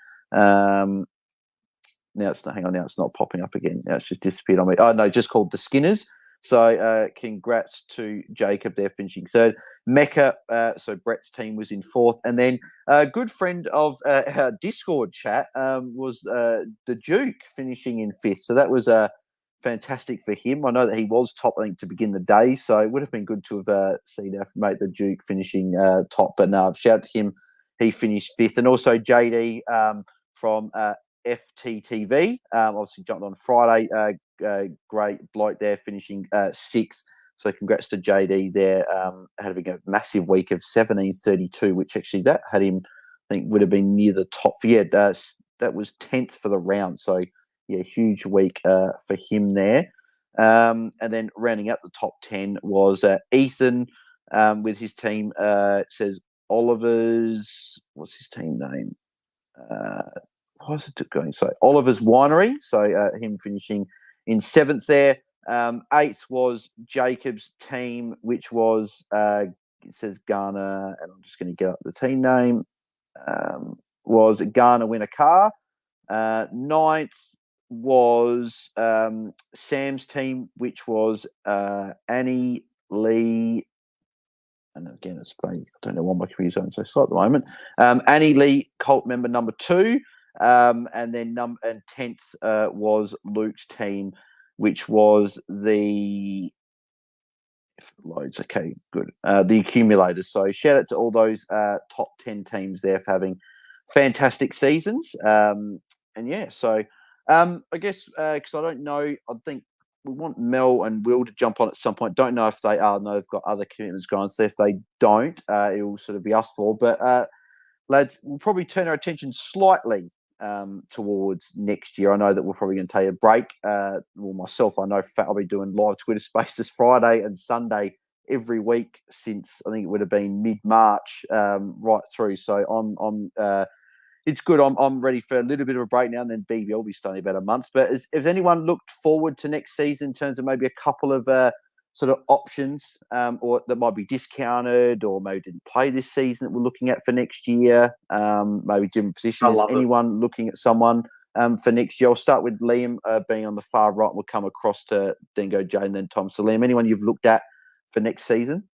Now it's not. Hang on, now it's not popping up again. Now it's just disappeared on me. Oh no, just called the Skinners. So congrats to Jacob there finishing third. Mecca, so Brett's team was in fourth. And then a good friend of our Discord chat was the Duke finishing in fifth. So that was fantastic for him. I know that he was top, I think, to begin the day. So it would have been good to have seen our mate the Duke finishing top. But no, shout out to him. He finished fifth. And also JD from FTTV, obviously jumped on Friday. Great bloke there, finishing sixth. So congrats to JD there, having a massive week of 17:32, which actually that had him, I think, would have been near the top. That was 10th for the round. So yeah, huge week for him there. And then rounding out the top 10 was Ethan with his team. It says Oliver's. What's his team name? How's it going? So Oliver's Winery. So him finishing in seventh there. Eighth was Jacob's team, which was it says Ghana, and I'm just going to get up the team name. Was Ghana win a car? Ninth was Sam's team, which was Annie Lee and again, I don't know why my computer's going so slow at the moment. Annie Lee, Colt member number 2. And then 10th was Luke's team, which was the loads. Okay, good. The accumulators. So shout out to all those top 10 teams there for having fantastic seasons. And yeah, so I guess because I don't know, I think we want Mel and Will to jump on at some point. Don't know if they are. No, they've got other commitments going. So if they don't, it will sort of be us four. But lads, we'll probably turn our attention slightly towards next year. I know that we're probably going to take a break. Well, myself, I know for a fact I'll be doing live Twitter Spaces Friday and Sunday every week since I think it would have been mid-March right through. So it's good. I'm ready for a little bit of a break now, and then BBL will be starting about a month. But has anyone looked forward to next season in terms of maybe a couple of sort of options or that might be discounted or maybe didn't play this season that we're looking at for next year? Maybe different positions. Is anyone looking at someone for next year? I'll start with Liam being on the far right. We'll come across to then go Jay and then Tom. So Liam, anyone you've looked at for next season?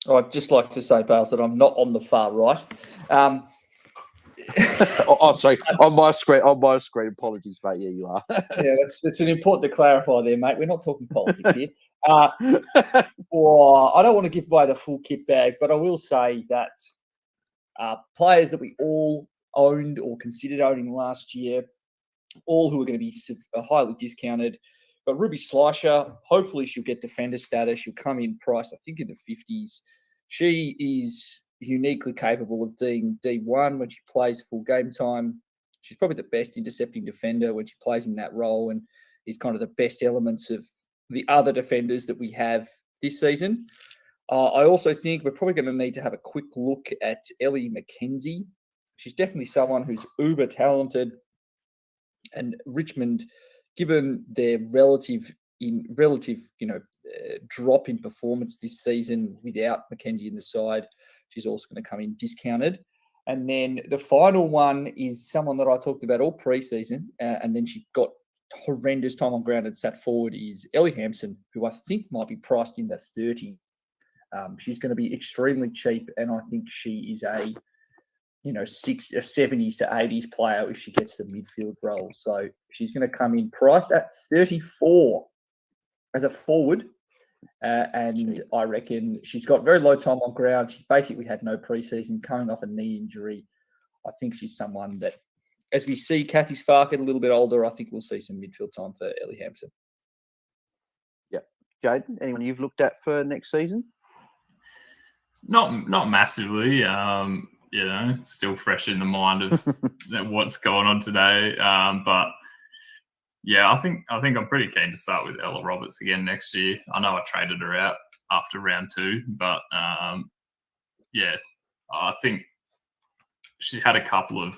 I'd just like to say, Bales, that I'm not on the far right. Sorry, on my screen. Apologies, mate. Yeah, you are. Yeah, it's an important to clarify there, mate. We're not talking politics here. Or I don't want to give away the full kit bag, but I will say that players that we all owned or considered owning last year, all who are going to be highly discounted. But Ruby Slisher, hopefully she'll get defender status. She'll come in price, I think, in the 50s. She is uniquely capable of being D1 when she plays full game time. She's probably the best intercepting defender when she plays in that role and is kind of the best elements of the other defenders that we have this season. I also think we're probably going to need to have a quick look at Ellie McKenzie. She's definitely someone who's uber talented, and Richmond, given their relative drop in performance this season without McKenzie in the side, she's also going to come in discounted. And then the final one is someone that I talked about all preseason, and then she got horrendous time on ground and sat forward, is Ellie Hampson, who I think might be priced in the 30. She's going to be extremely cheap, and I think she is a 70s to 80s player if she gets the midfield role. So she's going to come in priced at 34 as a forward. And I reckon she's got very low time on ground. She basically had no preseason, coming off a knee injury. I think she's someone that, as we see Kathy Spark get a little bit older, I think we'll see some midfield time for Ellie Hampson. Yeah. Jaden, anyone you've looked at for next season? Not massively. Still fresh in the mind of what's going on today. But yeah, I think I'm pretty keen to start with Ella Roberts again next year. I know I traded her out after round 2, but I think she had a couple of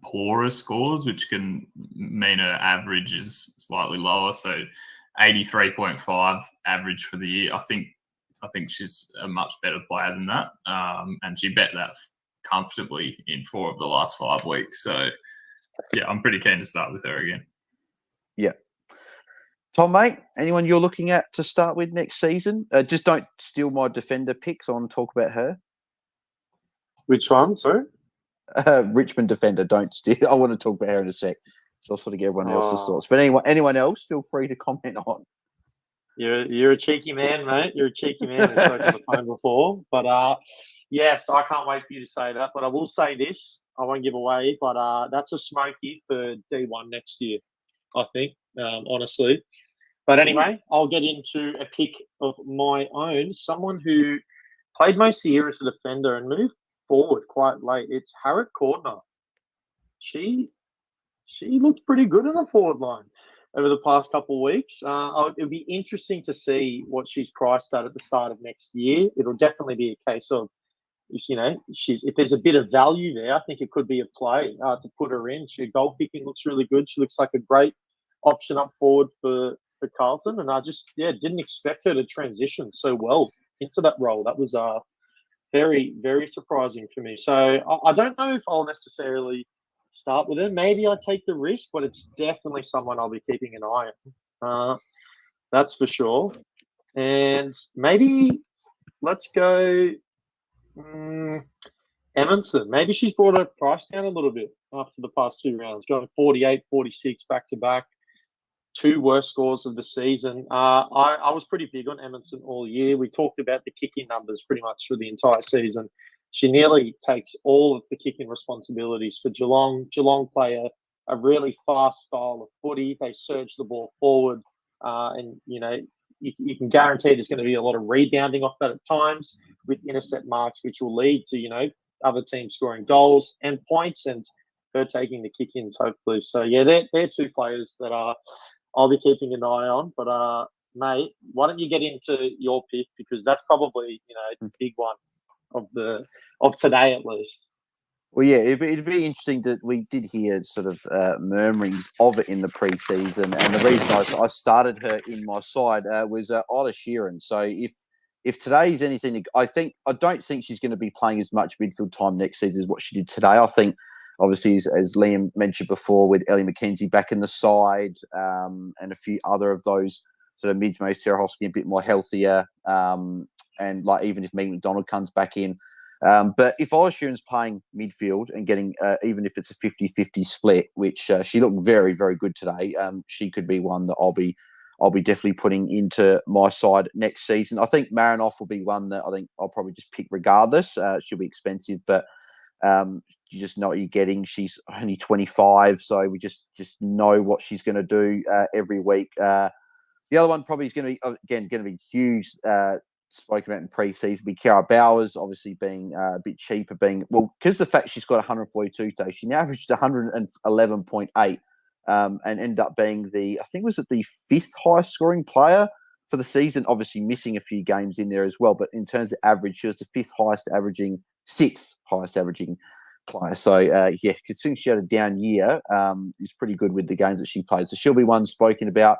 poorer scores, which can mean her average is slightly lower. So 83.5 average for the year. I think she's a much better player than that. And she bet that comfortably in 4 of the last 5 weeks. So yeah, I'm pretty keen to start with her again. Yeah. Tom, mate, anyone you're looking at to start with next season? Just don't steal my defender picks. I want to talk about her. Which one, sorry? Richmond defender, don't steal. I want to talk about her in a sec. So I'll sort of get everyone else's thoughts. But anyone else, feel free to comment on. You're a cheeky man, mate. You're a cheeky man. We've spoken on the phone before. But yes, I can't wait for you to say that. But I will say this. I won't give away, but that's a smoky for D1 next year, I think, honestly. But anyway, I'll get into a pick of my own. Someone who played most of the year as a defender and moved forward quite late. It's Harriet Cordner. She looked pretty good in the forward line over the past couple of weeks. It'll be interesting to see what she's priced at the start of next year. It'll definitely be a case of, if there's a bit of value there, I think it could be a play to put her in. Her goal kicking looks really good. She looks like a great option up forward for Carlton. And I just, didn't expect her to transition so well into that role. That was very, very surprising for me. So I don't know if I'll necessarily start with her. Maybe I take the risk, but it's definitely someone I'll be keeping an eye on. That's for sure. And maybe let's go Emerson. Maybe she's brought her price down a little bit after the past 2 rounds, going 48, 46 back-to-back. 2 worst scores of the season. I was pretty big on Emerson all year. We talked about the kicking numbers pretty much for the entire season. She nearly takes all of the kicking responsibilities for Geelong. Geelong play a really fast style of footy. They surge the ball forward, and you can guarantee there's going to be a lot of rebounding off that at times with intercept marks, which will lead to other teams scoring goals and points, and her taking the kick-ins hopefully. So yeah, they're 2 players that I'll be keeping an eye on. But mate, why don't you get into your pick, because that's probably the big one of today at least. Well, yeah, it'd be interesting that we did hear sort of murmurings of it in the preseason, and the reason I started her in my side was Isla Sheeran. So if today's anything, I don't think she's going to be playing as much midfield time next season as what she did today. I think, obviously, as Liam mentioned before, with Ellie McKenzie back in the side, and a few other of those sort of mids, maybe Sarah Hosking a bit more healthier, and like even if Megan McDonald comes back in. But if Isla Sheeran's playing midfield and getting, even if it's a 50-50 split, which she looked very, very good today, she could be one that I'll be definitely putting into my side next season. I think Marinoff will be one that I think I'll probably just pick regardless. She'll be expensive, but you just know what you're getting. She's only 25, so we just know what she's going to do every week. The other one probably is going to be huge. Spoken about in pre-season, be Kara Bowers, obviously being a bit cheaper, because the fact she's got 142 today, she now averaged 111.8, and ended up being the 5th highest scoring player for the season, obviously missing a few games in there as well. But in terms of average, she was the 6th highest averaging player. So, considering she had a down year, is pretty good with the games that she played. So she'll be one spoken about.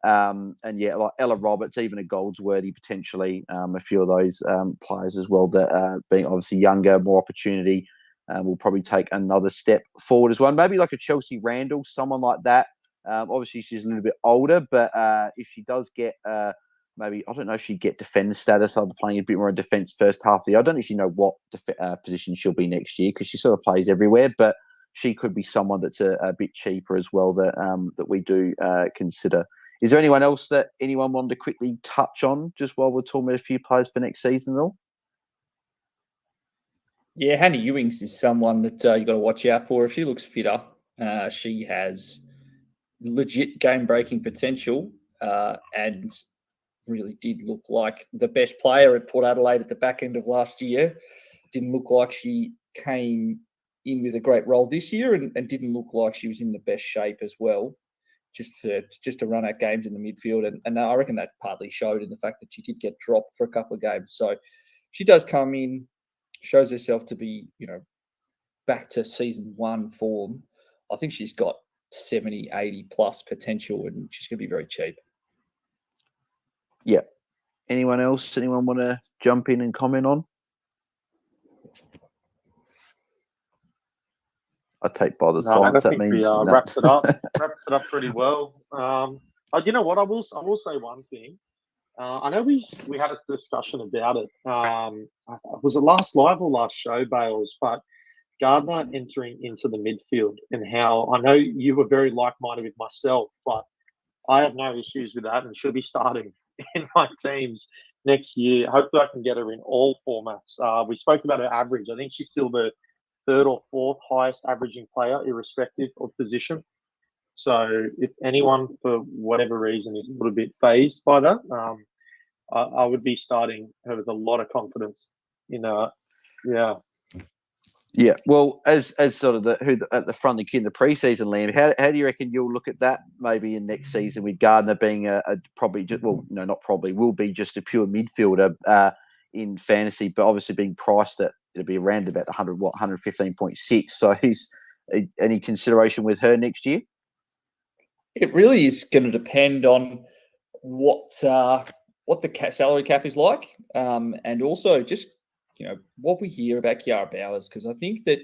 And yeah, like Ella Roberts, even a Goldsworthy potentially, a few of those players as well that being obviously younger, more opportunity, will probably take another step forward as well. Maybe like a Chelsea Randall, someone like that. Obviously, she's a little bit older, but if she does get maybe, I don't know if she'd get defender status after playing a bit more in defence first half of the year. I don't actually know what position she'll be next year, because she sort of plays everywhere, but she could be someone that's a bit cheaper as well that we do consider. Is there anyone else that anyone wanted to quickly touch on just while we're talking about a few players for next season at all? Yeah, Hannah Ewings is someone that you got to watch out for. If she looks fitter, she has legit game-breaking potential, and really did look like the best player at Port Adelaide at the back end of last year. Didn't look like she came in with a great role this year, and didn't look like she was in the best shape as well, just to run out games in the midfield. And I reckon that partly showed in the fact that she did get dropped for a couple of games. So she does come in, shows herself to be, back to season 1 form. I think she's got 70, 80 plus potential, and she's going to be very cheap. Yeah. Anyone else? Anyone want to jump in and comment on? I take by the silence. I think we wrapped it up. Wrapped it up pretty well. You know what? I will say one thing. I know we had a discussion about it. Was it last live or last show, Bales? But Gardner entering into the midfield, and how I know you were very like-minded with myself, but I have no issues with that, and she'll be starting in my teams next year. Hopefully, I can get her in all formats. We spoke about her average. I think she's still the 3rd or 4th highest averaging player, irrespective of position. So if anyone, for whatever reason, is a little bit phased by that, I would be starting her with a lot of confidence. Yeah. Well, as sort of at the front of the kid in the preseason, Liam, how do you reckon you'll look at that maybe in next season, with Gardner being will be just a pure midfielder in fantasy, but obviously being priced at, it'll be around about 115.6. So any consideration with her next year? It really is going to depend on what the salary cap is like, and also just what we hear about Kiara Bowers, because I think that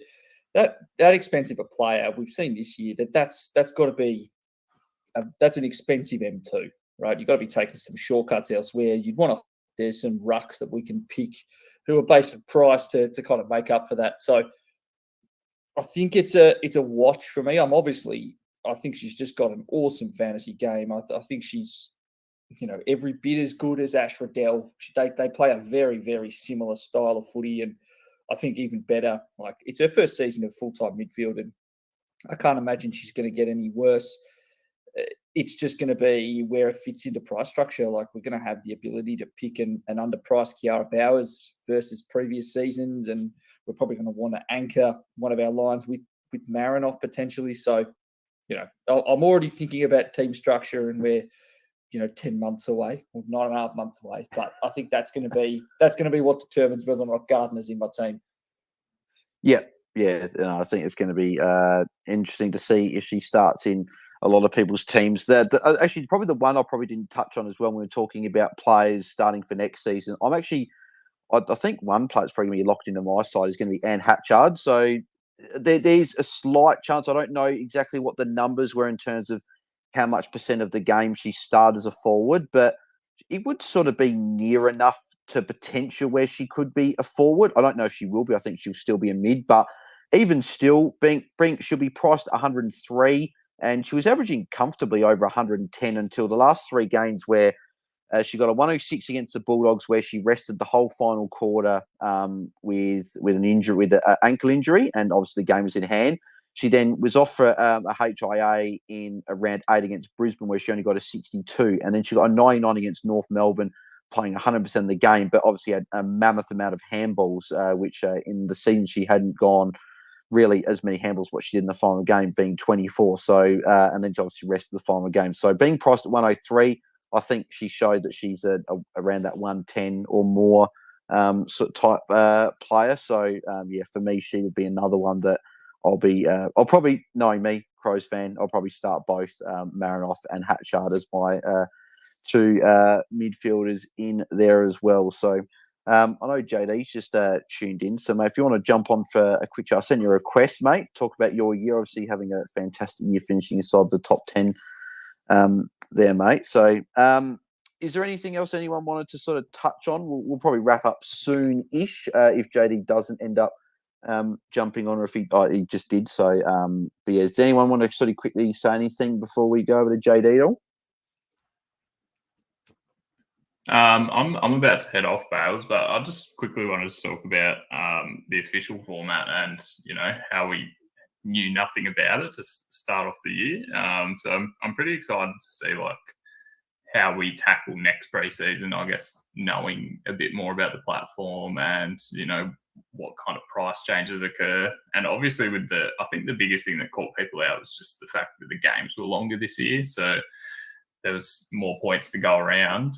expensive a player we've seen this year, that's got to be that's an expensive M2, right? You've got to be taking some shortcuts elsewhere. You'd want to there's some rucks that we can pick who are based on price to kind of make up for that. So I think it's a watch for me. I think she's just got an awesome fantasy game. I think she's, every bit as good as Ash Riddell. They play a very, very similar style of footy, and I think even better. Like, it's her first season of full-time midfield, and I can't imagine she's going to get any worse. It's just going to be where it fits into price structure. Like, we're going to have the ability to pick an underpriced Kiara Bowers versus previous seasons, and we're probably going to want to anchor one of our lines with Marinoff potentially. So, I'm already thinking about team structure, and we're 10 months away, or 9.5 months away. But I think that's going to be what determines whether or not Gardner's in my team. Yeah. I think it's going to be interesting to see if she starts in a lot of people's teams. Actually, probably the one I probably didn't touch on as well when we were talking about players starting for next season. I think one player that's probably going to be locked into my side is going to be Anne Hatchard. So there's a slight chance. I don't know exactly what the numbers were in terms of how much % of the game she started as a forward, but it would sort of be near enough to potential where she could be a forward. I don't know if she will be. I think she'll still be a mid, but even still, she'll be priced 103, and she was averaging comfortably over 110 until the last 3 games where she got a 106 against the Bulldogs, where she rested the whole final quarter with an injury, with an ankle injury, and obviously the game was in hand. She then was off for a HIA in round 8 against Brisbane, where she only got a 62, and then she got a 99 against North Melbourne, playing 100% of the game, but obviously had a mammoth amount of handballs, which in the season she hadn't gone really as many handballs what she did in the final game, being 24. So, and then she obviously rested the final game. So being priced at 103, I think she showed that she's around that 110 or more sort of type player. So, for me, she would be another one that I'll probably, knowing me, Crows fan, I'll probably start both Marinoff and Hatchard as my 2 midfielders in there as well. So I know JD's just tuned in. So, mate, if you want to jump on for a quick chat, I'll send you a request, mate. Talk about your year. Obviously, having a fantastic year, finishing inside the top 10 there, mate. So is there anything else anyone wanted to sort of touch on? We'll probably wrap up soon-ish if JD doesn't end up jumping on, or if he just did. So, but yeah, does anyone want to sort of quickly say anything before we go over to JD at all? I'm about to head off, Bales, but I just quickly wanted to talk about the official format and how we knew nothing about it to start off the year. So I'm pretty excited to see how we tackle next preseason. I guess knowing a bit more about the platform and what kind of price changes occur, and obviously I think the biggest thing that caught people out was just the fact that the games were longer this year. So there was more points to go around.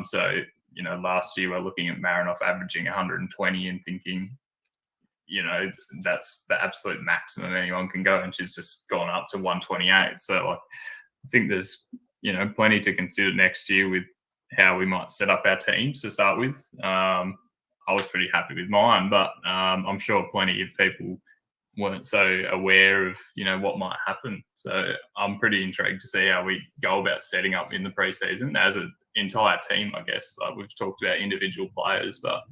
So, last year we're looking at Marinoff averaging 120 and thinking, that's the absolute maximum anyone can go. And she's just gone up to 128. So I think there's, plenty to consider next year with how we might set up our teams to start with. I was pretty happy with mine, but I'm sure plenty of people weren't so aware of, what might happen. So I'm pretty intrigued to see how we go about setting up in the preseason as an entire team, I guess. Like, we've talked about individual players, but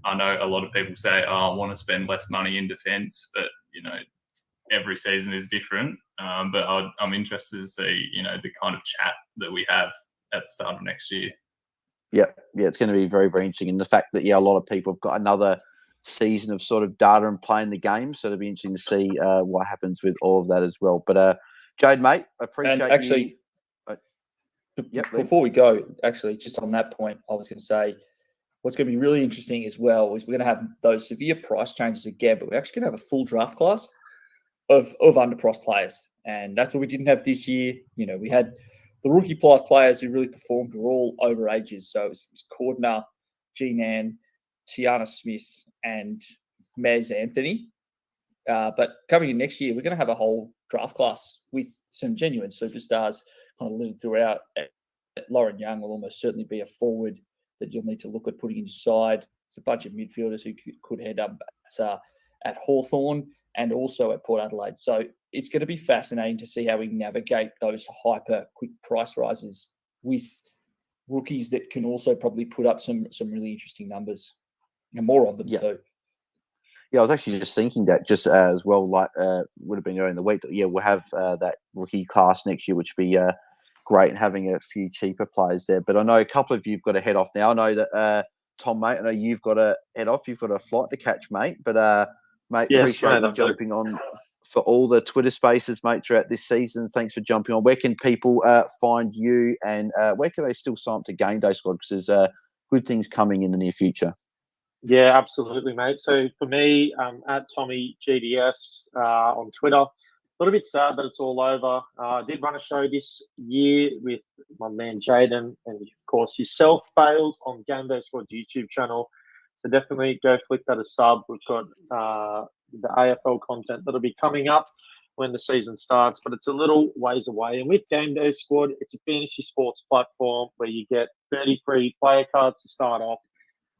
I know a lot of people say, I want to spend less money in defence, but, every season is different. But I'm interested to see, the kind of chat that we have at the start of next year. Yeah, it's going to be very, very interesting. And the fact that, a lot of people have got another season of sort of data and playing the game. So it'll be interesting to see what happens with all of that as well. But Jade, mate, I appreciate and actually, before we go, actually, just on that point, I was going to say, what's going to be really interesting as well is we're going to have those severe price changes again, but we're actually going to have a full draft class of underpriced players. And that's what we didn't have this year. We had the rookie price players who really performed were all over ages. So it was Cordner, Jean-Ann, Tiana Smith, and Maz Anthony. But coming in next year, we're going to have a whole draft class with some genuine superstars kind of living throughout. Lauren Young will almost certainly be a forward that you'll need to look at putting in your side. It's a bunch of midfielders who could head up at Hawthorn and also at Port Adelaide. So it's going to be fascinating to see how we navigate those hyper quick price rises with rookies that can also probably put up some really interesting numbers, and more of them too. Yeah, I was actually just thinking that just as well, like would have been during the week. Yeah, we'll have that rookie class next year, which would be great, and having a few cheaper players there. But I know a couple of you've got to head off now. I know that Tom, mate, I know you've got to head off. You've got a flight to catch, mate. But mate, Yes, appreciate mate, you jumping on for all the Twitter spaces, mate, throughout this season. Thanks for jumping on. Where can people find you, and where can they still sign up to GameDay Squad? Because there's good things coming in the near future. Yeah, absolutely, mate. So for me, at Tommy GDS on Twitter. A little bit sad that it's all over. I did run a show this year with my man Jaden, and of course yourself, Bales, on GameDay Squad's YouTube channel. So definitely go flick that a sub. We've got the AFL content that'll be coming up when the season starts, but it's a little ways away. And with GameDay Squad, it's a fantasy sports platform where you get 30 free player cards to start off,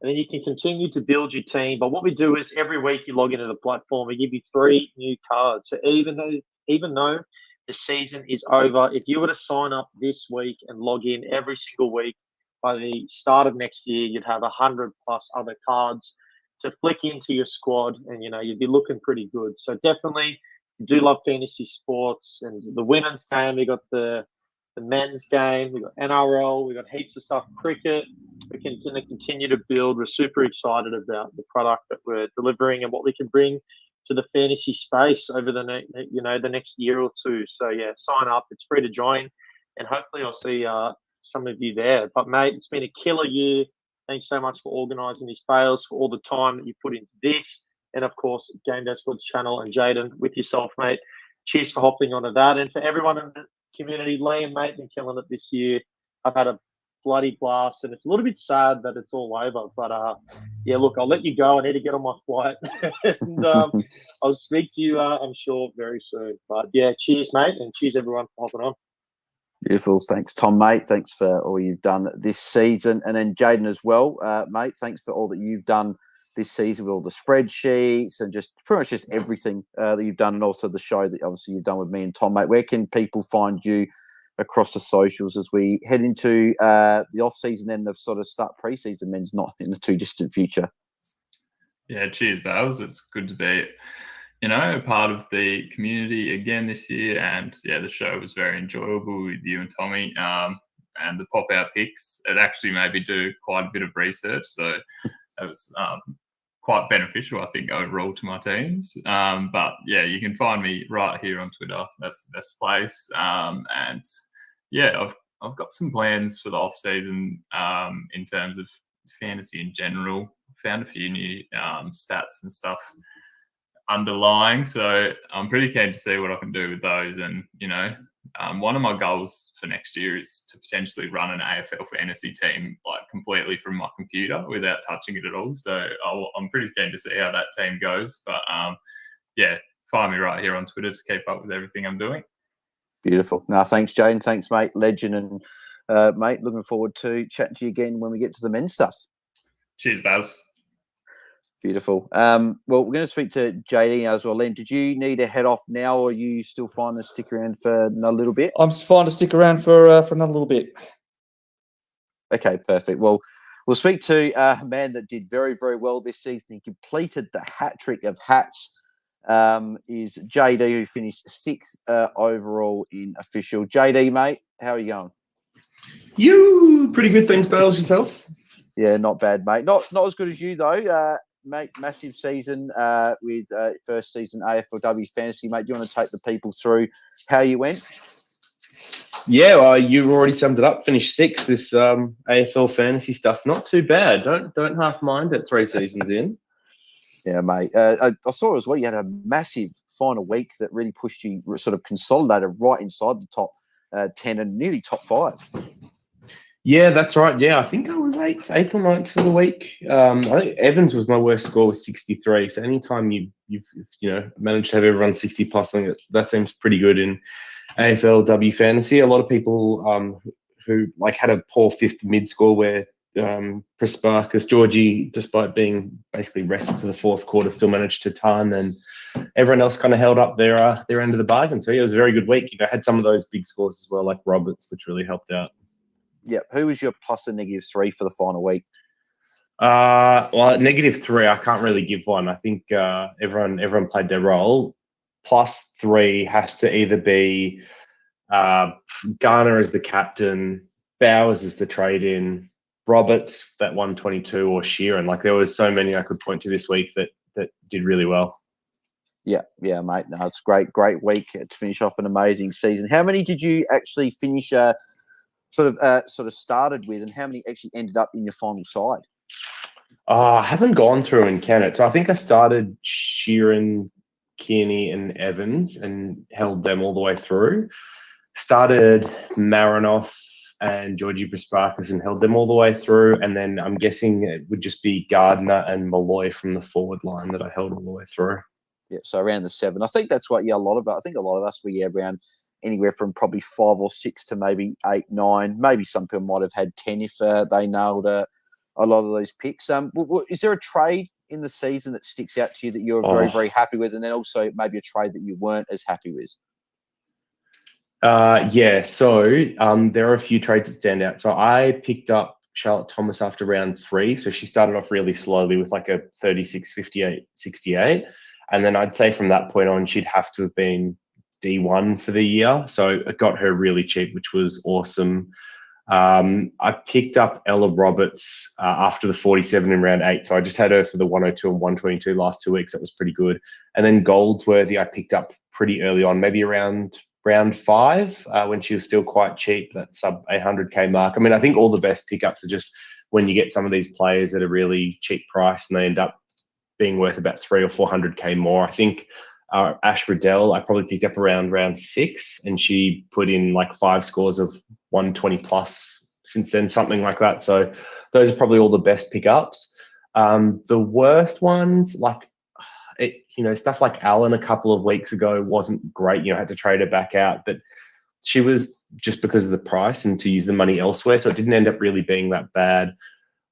and then you can continue to build your team. But what we do is every week you log into the platform, we give you 3 new cards. So even though the season is over, if you were to sign up this week and log in every single week, by the start of next year, you'd have 100 plus other cards to flick into your squad, and you'd be looking pretty good. So definitely, do love fantasy sports, and the women's game. We got the men's game. We got NRL. We got heaps of stuff. Cricket. We can continue to build. We're super excited about the product that we're delivering and what we can bring to the fantasy space over the next year or two. So yeah, sign up. It's free to join, and hopefully I'll see some of you there. But mate, it's been a killer year. Thanks so much for organising these fails, for all the time that you put into this, and of course GameDay Squad's channel, and Jaden with yourself, mate. Cheers for hopping onto that, and for everyone in the community, Liam, mate, been killing it this year. I've had a bloody blast, and it's a little bit sad that it's all over. But yeah, look, I'll let you go. I need to get on my flight, and I'll speak to you, I'm sure, very soon. But yeah, cheers, mate, and cheers everyone for hopping on. Beautiful. Thanks, Tom, mate. Thanks for all you've done this season. And then Jaden as well, mate. Thanks for all that you've done this season with all the spreadsheets and just pretty much just everything that you've done, and also the show that obviously you've done with me and Tom, mate. Where can people find you across the socials as we head into the off-season and the sort of start pre-season men's not in the too distant future? Yeah, cheers, Bales. It's good to be a part of the community again this year. And yeah, the show was very enjoyable with you and Tommy. And the pop-out picks, it actually made me do quite a bit of research. So it was quite beneficial, I think, overall to my teams. But yeah, you can find me right here on Twitter. That's the best place. And yeah, I've got some plans for the off-season in terms of fantasy in general. Found a few new stats and stuff underlying, so I'm pretty keen to see what I can do with those. And one of my goals for next year is to potentially run an AFL fantasy team like completely from my computer without touching it at all. So I'm pretty keen to see how that team goes. But yeah, find me right here on Twitter to keep up with everything I'm doing. Beautiful. No, thanks, Jane. Thanks, mate. Legend. And mate, looking forward to chatting to you again when we get to the men's stuff. Cheers, Baz. Beautiful. Well, we're going to speak to JD as well. Liam, did you need to head off now, or are you still fine to stick around for another little bit? I'm fine to stick around for another little bit. Okay, perfect. Well, we'll speak to a man that did very, very well this season. He completed the hat trick of hats. Is JD, who finished 6th overall in official. JD, mate, how are you going? You pretty good, thanks, Bales. Yourself? Yeah, not bad, mate. Not as good as you though, mate. Massive season with first season AFLW Fantasy, mate. Do you want to take the people through how you went? Yeah, well, you already summed it up. Finished 6th. This AFL Fantasy stuff, not too bad. Don't half mind it 3 seasons in. Yeah, mate. I saw as well. You had a massive final week that really pushed you, sort of consolidated right inside the top 10 and nearly top 5. Yeah, that's right. Yeah, I think I was 8th or 9th for the week. I think Evans was my worst score with 63. So anytime you've managed to have everyone 60 plus, I think that seems pretty good in AFLW Fantasy. A lot of people who had a poor 5th mid score where Prisparkus Georgie, despite being basically rested for the 4th quarter, still managed to ton, and everyone else kind of held up their end of the bargain. So yeah, it was a very good week. Had some of those big scores as well, like Roberts, which really helped out. Yeah. Who was your plus and -3 for the final week? Well, -3, I can't really give one. I think everyone played their role. +3 has to either be Garner as the captain, Bowers as the trade-in, Roberts that 122, or Sheeran. Like there was so many I could point to this week that did really well. Yeah, mate. No, it's great week to finish off an amazing season. How many did you actually finish? Sort of started with, and how many actually ended up in your final side? I haven't gone through and counted. So I think I started Sheeran, Kearney, and Evans and held them all the way through. Started Marinoff and Georgie Prasparkas and held them all the way through. And then I'm guessing it would just be Gardner and Malloy from the forward line that I held all the way through. Yeah, so around the 7. I think that's what, a lot of it. I think a lot of us were around anywhere from probably 5 or 6 to maybe 8, 9. Maybe some people might have had 10 if they nailed a lot of those picks. Is there a trade in the season that sticks out to you that you're very, very happy with, and then also maybe a trade that you weren't as happy with? Yeah, so there are a few trades that stand out. So I picked up Charlotte Thomas after round 3. So she started off really slowly with like a 36, 58, 68. And then I'd say from that point on, she'd have to have been D1 for the year. So I got her really cheap, which was awesome. I picked up Ella Roberts after the 47 in round 8. So I just had her for the 102 and 122 last 2 weeks. That was pretty good. And then Goldsworthy I picked up pretty early on, maybe around round 5 when she was still quite cheap, that sub 800K mark. I mean, I think all the best pickups are just when you get some of these players at a really cheap price and they end up being worth about 300 or 400K more. I think Ash Riddell, I probably picked up around round 6, and she put in like 5 scores of 120 plus since then, something like that. So those are probably all the best pickups. The worst ones, like stuff like Allen a couple of weeks ago wasn't great. I had to trade her back out, but she was just because of the price and to use the money elsewhere. So it didn't end up really being that bad.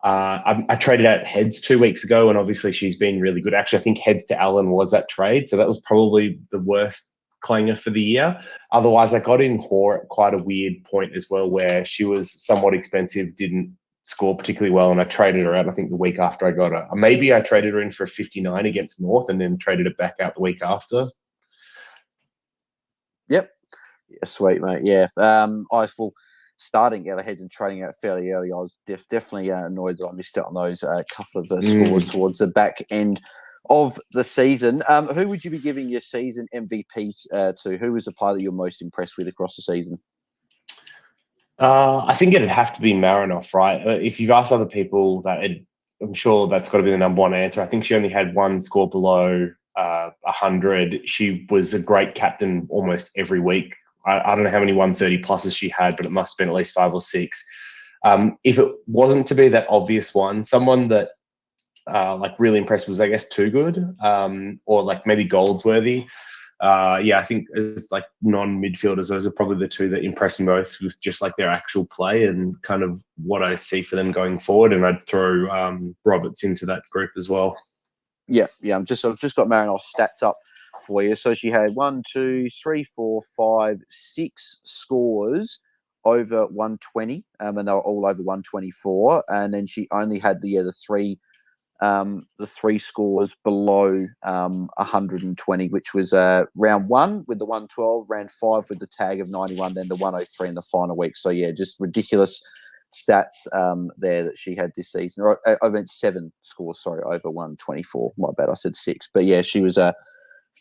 I traded out Heads 2 weeks ago, and obviously she's been really good. Actually, I think Heads to Allen was that trade, so that was probably the worst clanger for the year. Otherwise, I got in Hoare at quite a weird point as well, where she was somewhat expensive, didn't score particularly well, and I traded her out, I think, the week after I got her. Maybe I traded her in for a 59 against North and then traded it back out the week after. Yep. Yeah, sweet, mate. Yeah. I will starting out ahead and trading out fairly early. I was definitely annoyed that I missed out on those couple of scores towards the back end of the season. Who would you be giving your season MVP to? Who was the player that you're most impressed with across the season? I think it'd have to be Marinoff, right? If you've asked other people, I'm sure that's got to be the number one answer. I think she only had 1 score below 100. She was a great captain almost every week. I don't know how many 130 pluses she had, but it must have been at least 5 or 6. If it wasn't to be that obvious one, someone that really impressed was, I guess, Too Good, or like maybe Goldsworthy. I think as like non-midfielders, those are probably the two that impressed me most with just like their actual play and kind of what I see for them going forward. And I'd throw Roberts into that group as well. Yeah. I've just got Marinoff's stats up for you. So she had 1, 2, 3, 4, 5, 6 scores over 120, and they were all over 124. And then she only had the 3 scores below 120, which was round 1 with the 112, round 5 with the tag of 91, then the 103 in the final week. So yeah, just ridiculous stats there that she had this season. Or I meant 7 scores, sorry, over 124. My bad, I said 6. But yeah, she was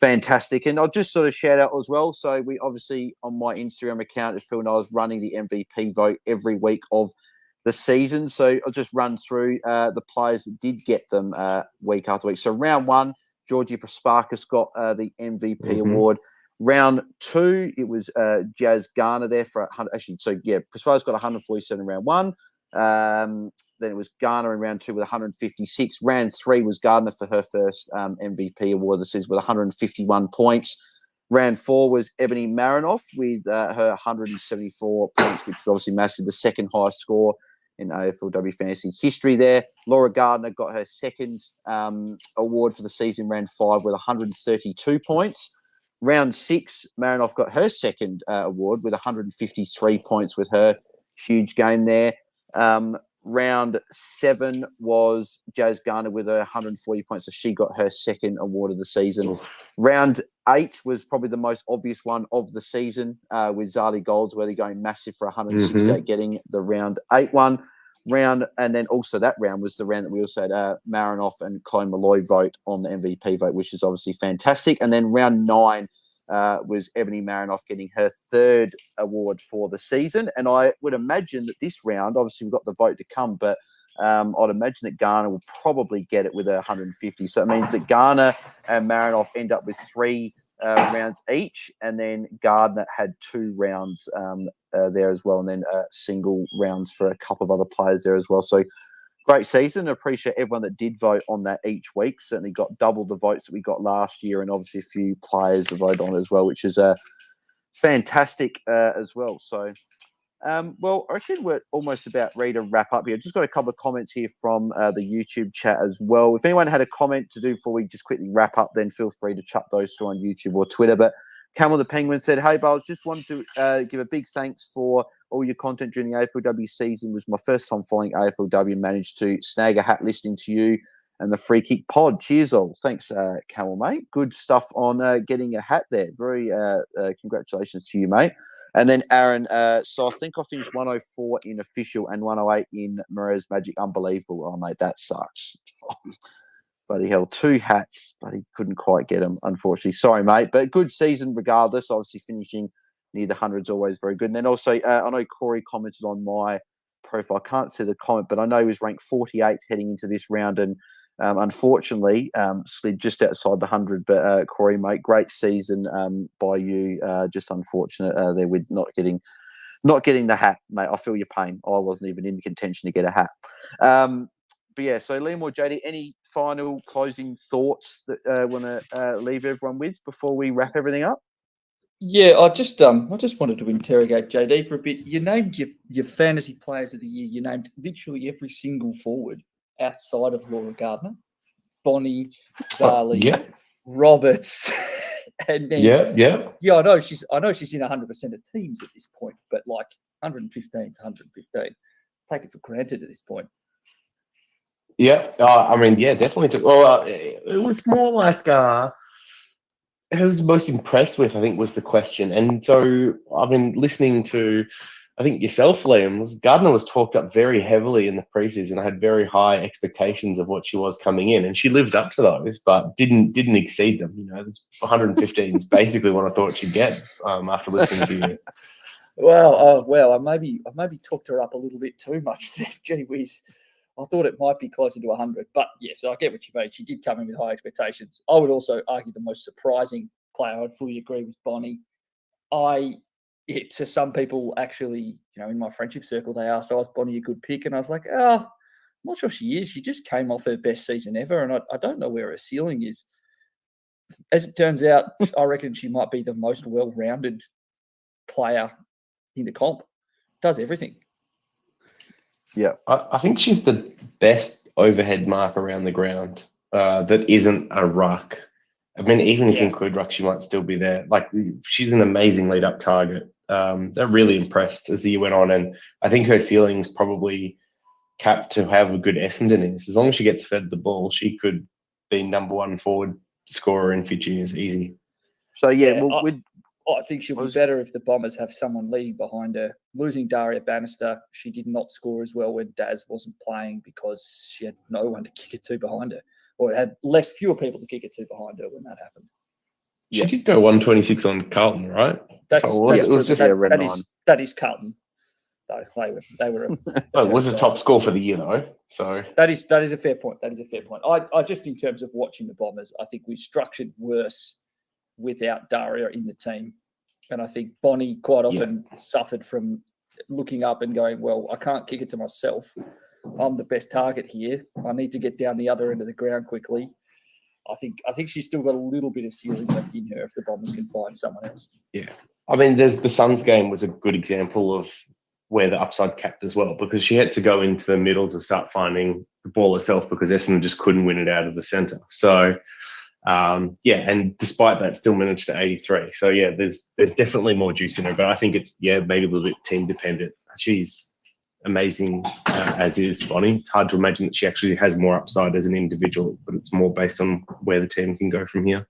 fantastic. And I'll just sort of shout out as well. So we obviously, on my Instagram account, as people know, I was running the MVP vote every week of the season. So I'll just run through the players that did get them week after week. So round 1, Georgie Prasparkas got the MVP award. Round 2, it was Jazz Garner there for 100. Actually, so yeah, Prasparkas got 147 in round 1. Then it was Garner in round 2 with 156. Round 3 was Gardner for her first MVP award this is with 151 points. Round 4 was Ebony Marinoff with her 174 points, which was obviously massive, the second highest score in AFLW Fantasy history there. Laura Gardner got her second award for the season, round 5, with 132 points. Round 6, Marinoff got her second award with 153 points with her huge game there. Round 7 was Jazz Garner with 140 points, so she got her second award of the season. Oof. Round 8 was probably the most obvious one of the season, with Zali Goldsworthy going massive for 168, getting the round 8 one. And then also that round was the round that we also had Marinoff and Chloe Malloy vote on the MVP vote, which is obviously fantastic. And then round 9 was Ebony Marinoff getting her 3rd award for the season. And I would imagine that this round, obviously we've got the vote to come, but I'd imagine that Garner will probably get it with 150. So it means that Garner and Marinoff end up with 3 rounds each, and then Gardner had 2 rounds there as well, and then single rounds for a couple of other players there as well. So great season. I appreciate everyone that did vote on that each week. Certainly got double the votes that we got last year, and obviously a few players that voted on it as well, which is fantastic as well. So, well, I reckon we're almost about ready to wrap up here. Just got a couple of comments here from the YouTube chat as well. If anyone had a comment to do before we just quickly wrap up, then feel free to chuck those through on YouTube or Twitter. But Camel the Penguin said, "Hey, Bales, just wanted to give a big thanks for all your content during the AFLW season. It was my first time following AFLW. Managed to snag a hat listening to you and the Free Kick pod. Cheers all." Thanks, Camel, mate. Good stuff on getting a hat there. Very congratulations to you, mate. And then Aaron, so I think I finished 104 in official and 108 in Mirror's Magic. Unbelievable. Oh, mate, that sucks. Bloody hell, 2 hats, but he couldn't quite get them, unfortunately. Sorry, mate, but good season regardless. Obviously, finishing near the 100's always very good. And then also, I know Corey commented on my profile. I can't see the comment, but I know he was ranked 48th heading into this round, and unfortunately slid just outside the 100. But Corey, mate, great season by you. Just unfortunate there with not getting the hat, mate. I feel your pain. I wasn't even in contention to get a hat. But yeah, so Liam or JD, any final closing thoughts that want to leave everyone with before we wrap everything up? Yeah, I just wanted to interrogate JD for a bit. You named your fantasy players of the year. You named literally every single forward outside of Laura Gardner, Bonnie, Zali, Roberts, and then I know she's in 100% of teams at this point, but like 115 to 115, take it for granted at this point. Yeah, I mean, yeah, definitely. Well, it was more like who was most impressed with, I think, was the question. And so I've been listening to, I think yourself, Liam. Gardner was talked up very heavily in the preseason. I had very high expectations of what she was coming in, and she lived up to those, but didn't exceed them. You know, 115 is basically what I thought she'd get after listening to you. Well, I maybe talked her up a little bit too much there. Gee whiz. I thought it might be closer to 100, but yes, I get what you mean. She did come in with high expectations. I would also argue the most surprising player, I'd fully agree with Bonnie. To some people, actually, in my friendship circle, they asked, is Bonnie a good pick? And I was like, I'm not sure she is. She just came off her best season ever, and I don't know where her ceiling is. As it turns out, I reckon she might be the most well-rounded player in the comp. Does everything. Yeah, I think she's the best overhead mark around the ground that isn't a ruck. I mean, even if you include ruck, she might still be there. Like, she's an amazing lead-up target. They're really impressed as the year went on, and I think her ceiling's probably capped to have a good Essendon is. As long as she gets fed the ball, she could be number 1 forward scorer in future years, easy. So, I think she'll be better if the Bombers have someone leading behind her. Losing Daria Bannister, she did not score as well when Daz wasn't playing because she had no one to kick it to behind her, or had fewer people to kick it to behind her when that happened. She did go 126 on Carlton, right? That is Carlton. They were. It was a top score for the year, though. So that is a fair point. That is a fair point. I just, in terms of watching the Bombers, I think we structured worse without Daria in the team. And I think Bonnie quite often suffered from looking up and going, well, I can't kick it to myself. I'm the best target here. I need to get down the other end of the ground quickly. I think she's still got a little bit of ceiling left in her if the Bombers can find someone else. Yeah. I mean, the Suns game was a good example of where the upside capped as well, because she had to go into the middle to start finding the ball herself because Essendon just couldn't win it out of the centre. So, and despite that, still managed to 83. So, there's definitely more juice in her, but I think it's, maybe a little bit team dependent. She's amazing as is Bonnie. It's hard to imagine that she actually has more upside as an individual, but it's more based on where the team can go from here.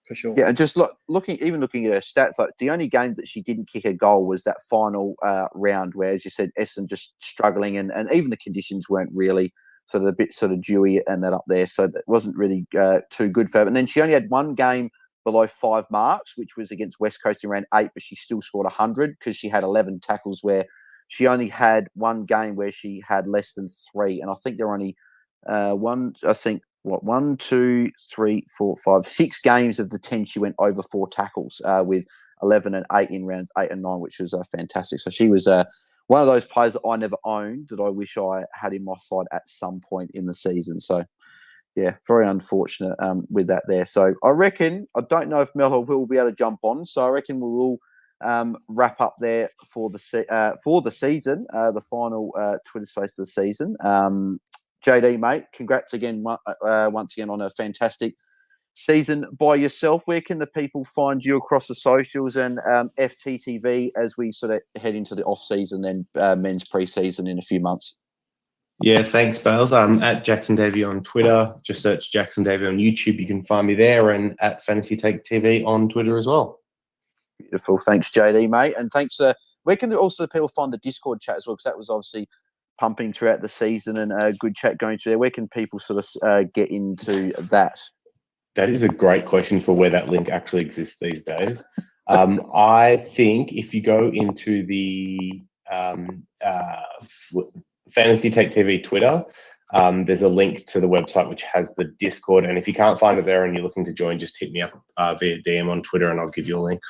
For sure. Yeah, and just looking at her stats, like the only game that she didn't kick a goal was that final round where, as you said, Essen just struggling, and even the conditions weren't really sort of a bit sort of dewy and that up there, so that wasn't really too good for her. And then she only had one game below 5 marks, which was against West Coast in round 8, but she still scored 100 because she had 11 tackles, where she only had one game where she had less than 3, and I think there were only 1, 2, 3, 4, 5, 6 games of the 10 she went over 4 tackles with 11 and 8 in rounds 8 and 9, which was fantastic. So she was one of those players that I never owned that I wish I had in my side at some point in the season. So, yeah, very unfortunate with that there. So I reckon, I don't know if Mel will be able to jump on, so I reckon we will wrap up there for the season, the final Twitter space of the season. JD, mate, congrats again once again on a fantastic season by yourself. Where can the people find you across the socials and FTTV as we sort of head into the off-season, then men's pre-season in a few months? Yeah, thanks, Bales. I'm at Jackson Davey on Twitter. Just search Jackson Davey on YouTube. You can find me there, and at Fantasy Take TV on Twitter as well. Beautiful. Thanks, JD, mate. And thanks. Where can also the people find the Discord chat as well? Because that was obviously pumping throughout the season and a good chat going through there. Where can people sort of get into that? That is a great question for where that link actually exists these days. I think if you go into the Fantasy Take TV Twitter, there's a link to the website which has the Discord. And if you can't find it there and you're looking to join, just hit me up via DM on Twitter and I'll give you a link.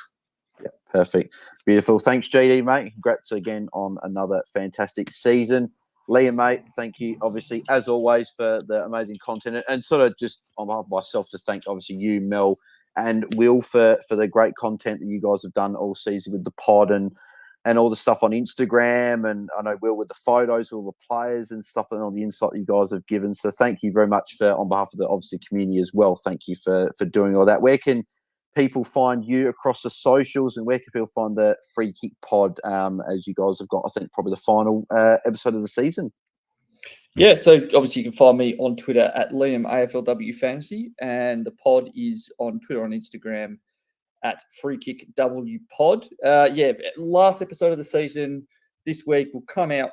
Yeah, perfect. Beautiful. Thanks, JD, mate. Congrats again on another fantastic season. Liam, mate, thank you, obviously, as always, for the amazing content. And sort of just on behalf of myself to thank, obviously, you, Mel, and Will for the great content that you guys have done all season with the pod and all the stuff on Instagram. And I know Will with the photos, all the players and stuff, and all the insight that you guys have given. So thank you very much on behalf of the, obviously, community as well. Thank you for doing all that. Where can people find you across the socials, and where can people find the Free Kick pod as you guys have got, I think, probably the final episode of the season? Yeah, so obviously you can find me on Twitter at Liam AFLW Fantasy, and the pod is on Twitter and Instagram at FreeKickWPod. Last episode of the season this week will come out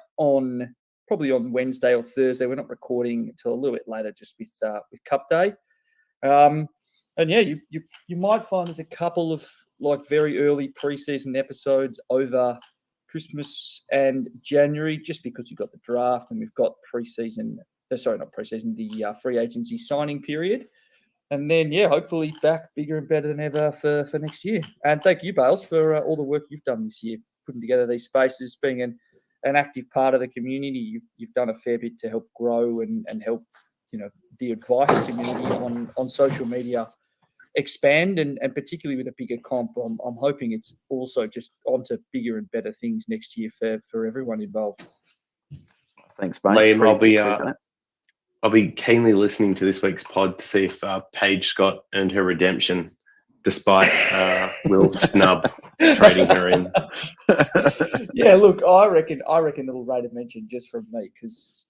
probably on Wednesday or Thursday. We're not recording until a little bit later, just with Cup Day. And yeah, you might find there's a couple of like very early preseason episodes over Christmas and January, just because you've got the draft and we've got the free agency signing period. And then, yeah, hopefully back bigger and better than ever for next year. And thank you, Bales, for all the work you've done this year, putting together these spaces, being an active part of the community. You've done a fair bit to help grow and help, the advice community on social media expand, and particularly with a bigger comp. I'm hoping it's also just onto bigger and better things next year for everyone involved. Thanks, mate. Liam, I'll be keenly listening to this week's pod to see if Paige Scott earned her redemption despite Will's snub trading her in. Yeah, look, I reckon a little rated mention just from me, because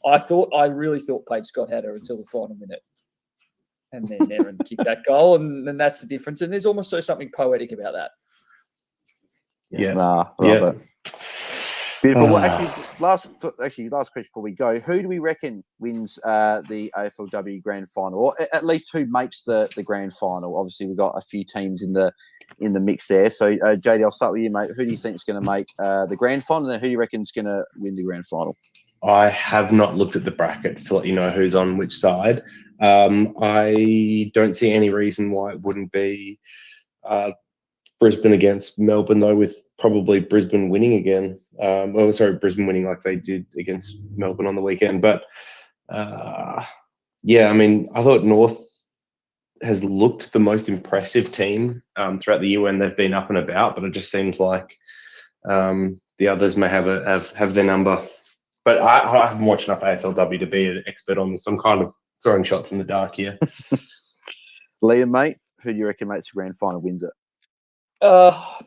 I really thought Paige Scott had her until the final minute. And then Aaron kicked that goal, and then that's the difference. And there's almost something poetic about that. Yeah. Love it. Beautiful. Well, actually, last question before we go. Who do we reckon wins the AFLW Grand Final, or at least who makes the Grand Final? Obviously, we've got a few teams in the mix there. So, JD, I'll start with you, mate. Who do you think is going to make the Grand Final, and then who do you reckon is going to win the Grand Final? I have not looked at the brackets to let you know who's on which side. I don't see any reason why it wouldn't be Brisbane against Melbourne, though, with probably Brisbane winning again. Brisbane winning like they did against Melbourne on the weekend. But, I thought North has looked the most impressive team throughout the year when they've been up and about, but it just seems like the others may have their number. But I haven't watched enough AFLW to be an expert on some kind of throwing shots in the dark here. Liam, mate, who do you reckon makes the Grand Final, wins it? I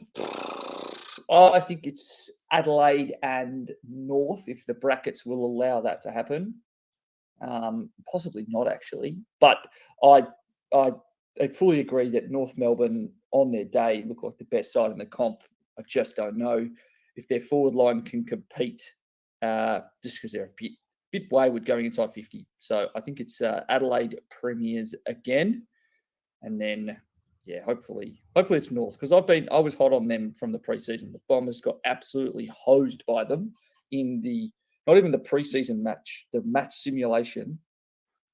I think it's Adelaide and North, if the brackets will allow that to happen. Possibly not, actually. But I fully agree that North Melbourne, on their day, look like the best side in the comp. I just don't know if their forward line can compete, just because they're a bit wayward going inside 50. So I think it's Adelaide Premiers again. And then, yeah, hopefully it's North, because I was hot on them from the preseason. The Bombers got absolutely hosed by them in not even the preseason match, the match simulation.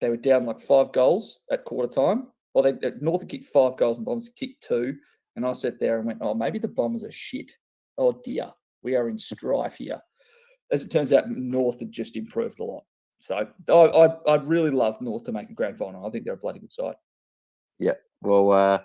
They were down like 5 goals at quarter time. Well, North kicked 5 goals and Bombers kicked 2. And I sat there and went, oh, maybe the Bombers are shit. Oh dear, we are in strife here. As it turns out, North had just improved a lot. So I'd really love North to make a grand final. I think they're a bloody good side. Yeah, well,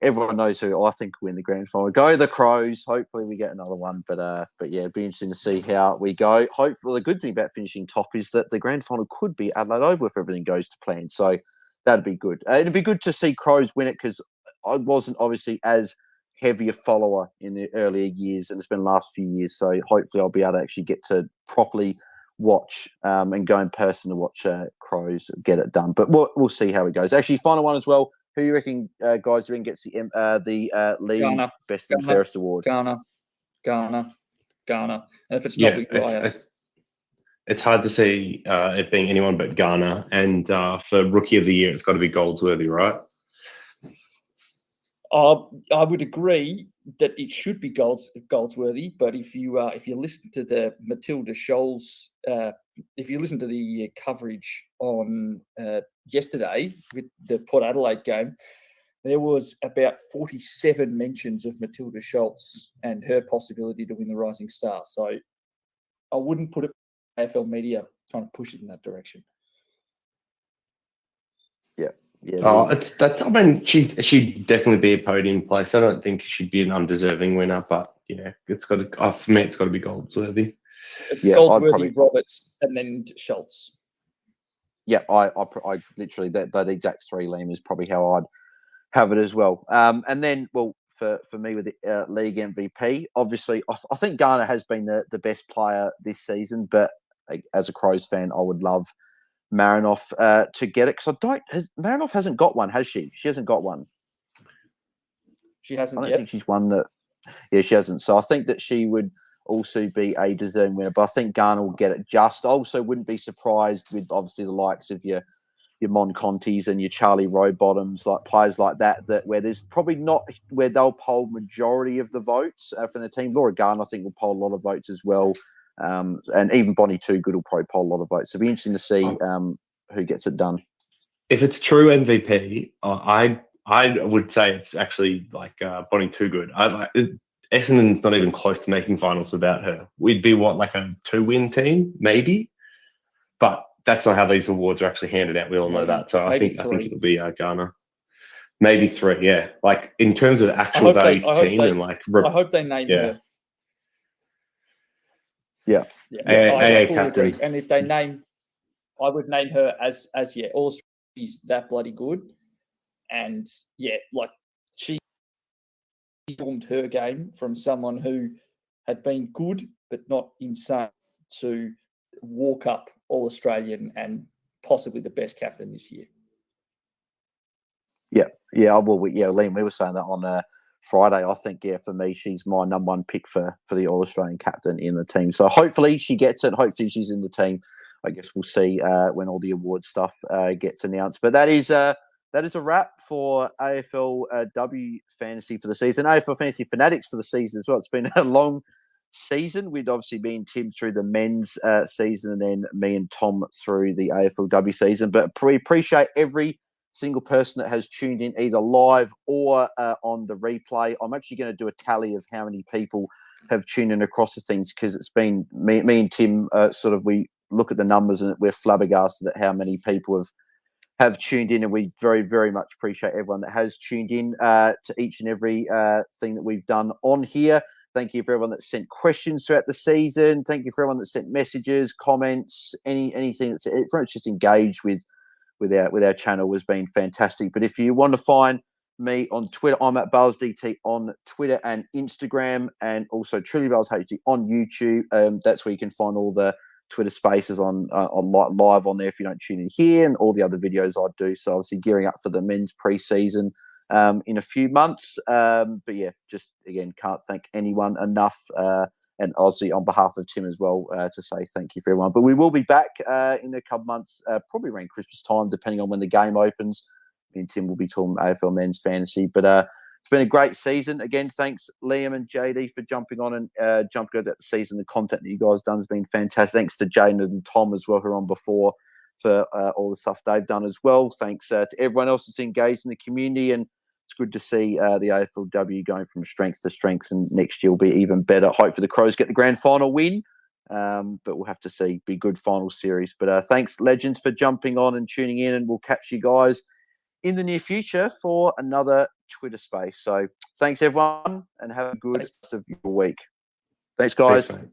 everyone knows who I think will win the grand final. Go the Crows. Hopefully we get another one. But yeah, it'd be interesting to see how we go. Hopefully, the good thing about finishing top is that the grand final could be Adelaide Oval if everything goes to plan. So that'd be good. It'd be good to see Crows win it, because I wasn't obviously as heavy a follower in the earlier years, and it's been the last few years. So hopefully I'll be able to actually get to properly watch and go in person to watch Crows get it done. But we'll see how it goes. Actually, final one as well. Who you reckon, guys, do you reckon gets the league Ghana. best and fairest award? Ghana. And if it's not, it's hard to see it being anyone but Ghana. And for Rookie of the Year, it's got to be Goldsworthy, right? I would agree that it should be Goldsworthy, but if you listen to the Matilda Scholes, if you listen to the coverage on yesterday with the Port Adelaide game, there was about 47 mentions of Matilda Schultz and her possibility to win the Rising Star. So I wouldn't put it AFL media trying to push it in that direction. Yeah. I mean, she'd definitely be a podium place. I don't think she'd be an undeserving winner, but yeah, for me, it's got to be Goldsworthy. It's Goldsworthy, Roberts, and then Schultz. Yeah, I literally the exact 3, Liam, is probably how I'd have it as well. And then, well, for me with the league MVP, obviously, I think Ghana has been the best player this season, but as a Crows fan, I would love Marinoff to get it, because Marinoff hasn't got one, has she? She hasn't got one. She hasn't. I don't think she's won that. Yeah, she hasn't. So I think that she would also be a deserving winner, but I think Ghana will get it just. I also wouldn't be surprised with obviously the likes of your Mon Contis and your Charlie Rowbottoms, like players like that where there's probably not where they'll poll majority of the votes from the team. Laura Garner, I think, will poll a lot of votes as well. And even Bonnie Too Good will probably poll a lot of votes. So it'll be interesting to see who gets it done. If it's true MVP, I would say it's actually like Bonnie Too Good. Essendon's not even close to making finals without her. We'd be like a 2-win team, maybe, but that's not how these awards are actually handed out. We all know that. So I think it'll be Ghana. Maybe 3, yeah. Like in terms of actual value to team and like. I hope they name her. Yeah. AA captain. And if they name, I would name her as all she's that bloody good. And yeah, like she formed her game from someone who had been good but not insane to walk up All Australian and possibly the best captain this year. Yeah. Well, Liam, we were saying that on Friday. I think, for me, she's my number 1 pick for the All Australian captain in the team. So hopefully she gets it. Hopefully she's in the team. I guess we'll see when all the award stuff gets announced. But that is a wrap for AFLW Fantasy for the season. AFL Fantasy Fanatics for the season as well. It's been a long season. We'd obviously been Tim through the men's season, and then me and Tom through the AFLW season. But we appreciate every single person that has tuned in either live or on the replay. I'm actually going to do a tally of how many people have tuned in across the things, because it's been me and Tim we look at the numbers and we're flabbergasted at how many people have tuned in, and we very, very much appreciate everyone that has tuned in to each and every thing that we've done on here. Thank you for everyone that sent questions throughout the season. Thank you for everyone that sent messages, comments, anything that's pretty much just engaged with our channel has been fantastic. But if you want to find me on Twitter. I'm at BalesDT on Twitter and Instagram, and also trulybailshd on YouTube. That's where you can find all the Twitter Spaces on live on there if you don't tune in here, and all the other videos I do. So obviously gearing up for the men's preseason in a few months. But yeah, just again, can't thank anyone enough. And obviously on behalf of Tim as well, to say thank you for everyone. But we will be back in a couple months, probably around Christmas time, depending on when the game opens. Me and Tim will be talking AFL Men's Fantasy. But it's been a great season. Again, thanks Liam and JD for jumping on and jumping over that season. The content that you guys done has been fantastic. Thanks to Jaden and Tom as well, who were on before, for all the stuff they've done as well. Thanks to everyone else that's engaged in the community. And it's good to see the AFLW going from strength to strength. And next year will be even better. Hopefully the Crows get the grand final win. But we'll have to see. Be good final series. But thanks, legends, for jumping on and tuning in. And we'll catch you guys in the near future for another Twitter Space. So thanks, everyone, and have a good rest of your week. Thanks, guys. Thanks, mate.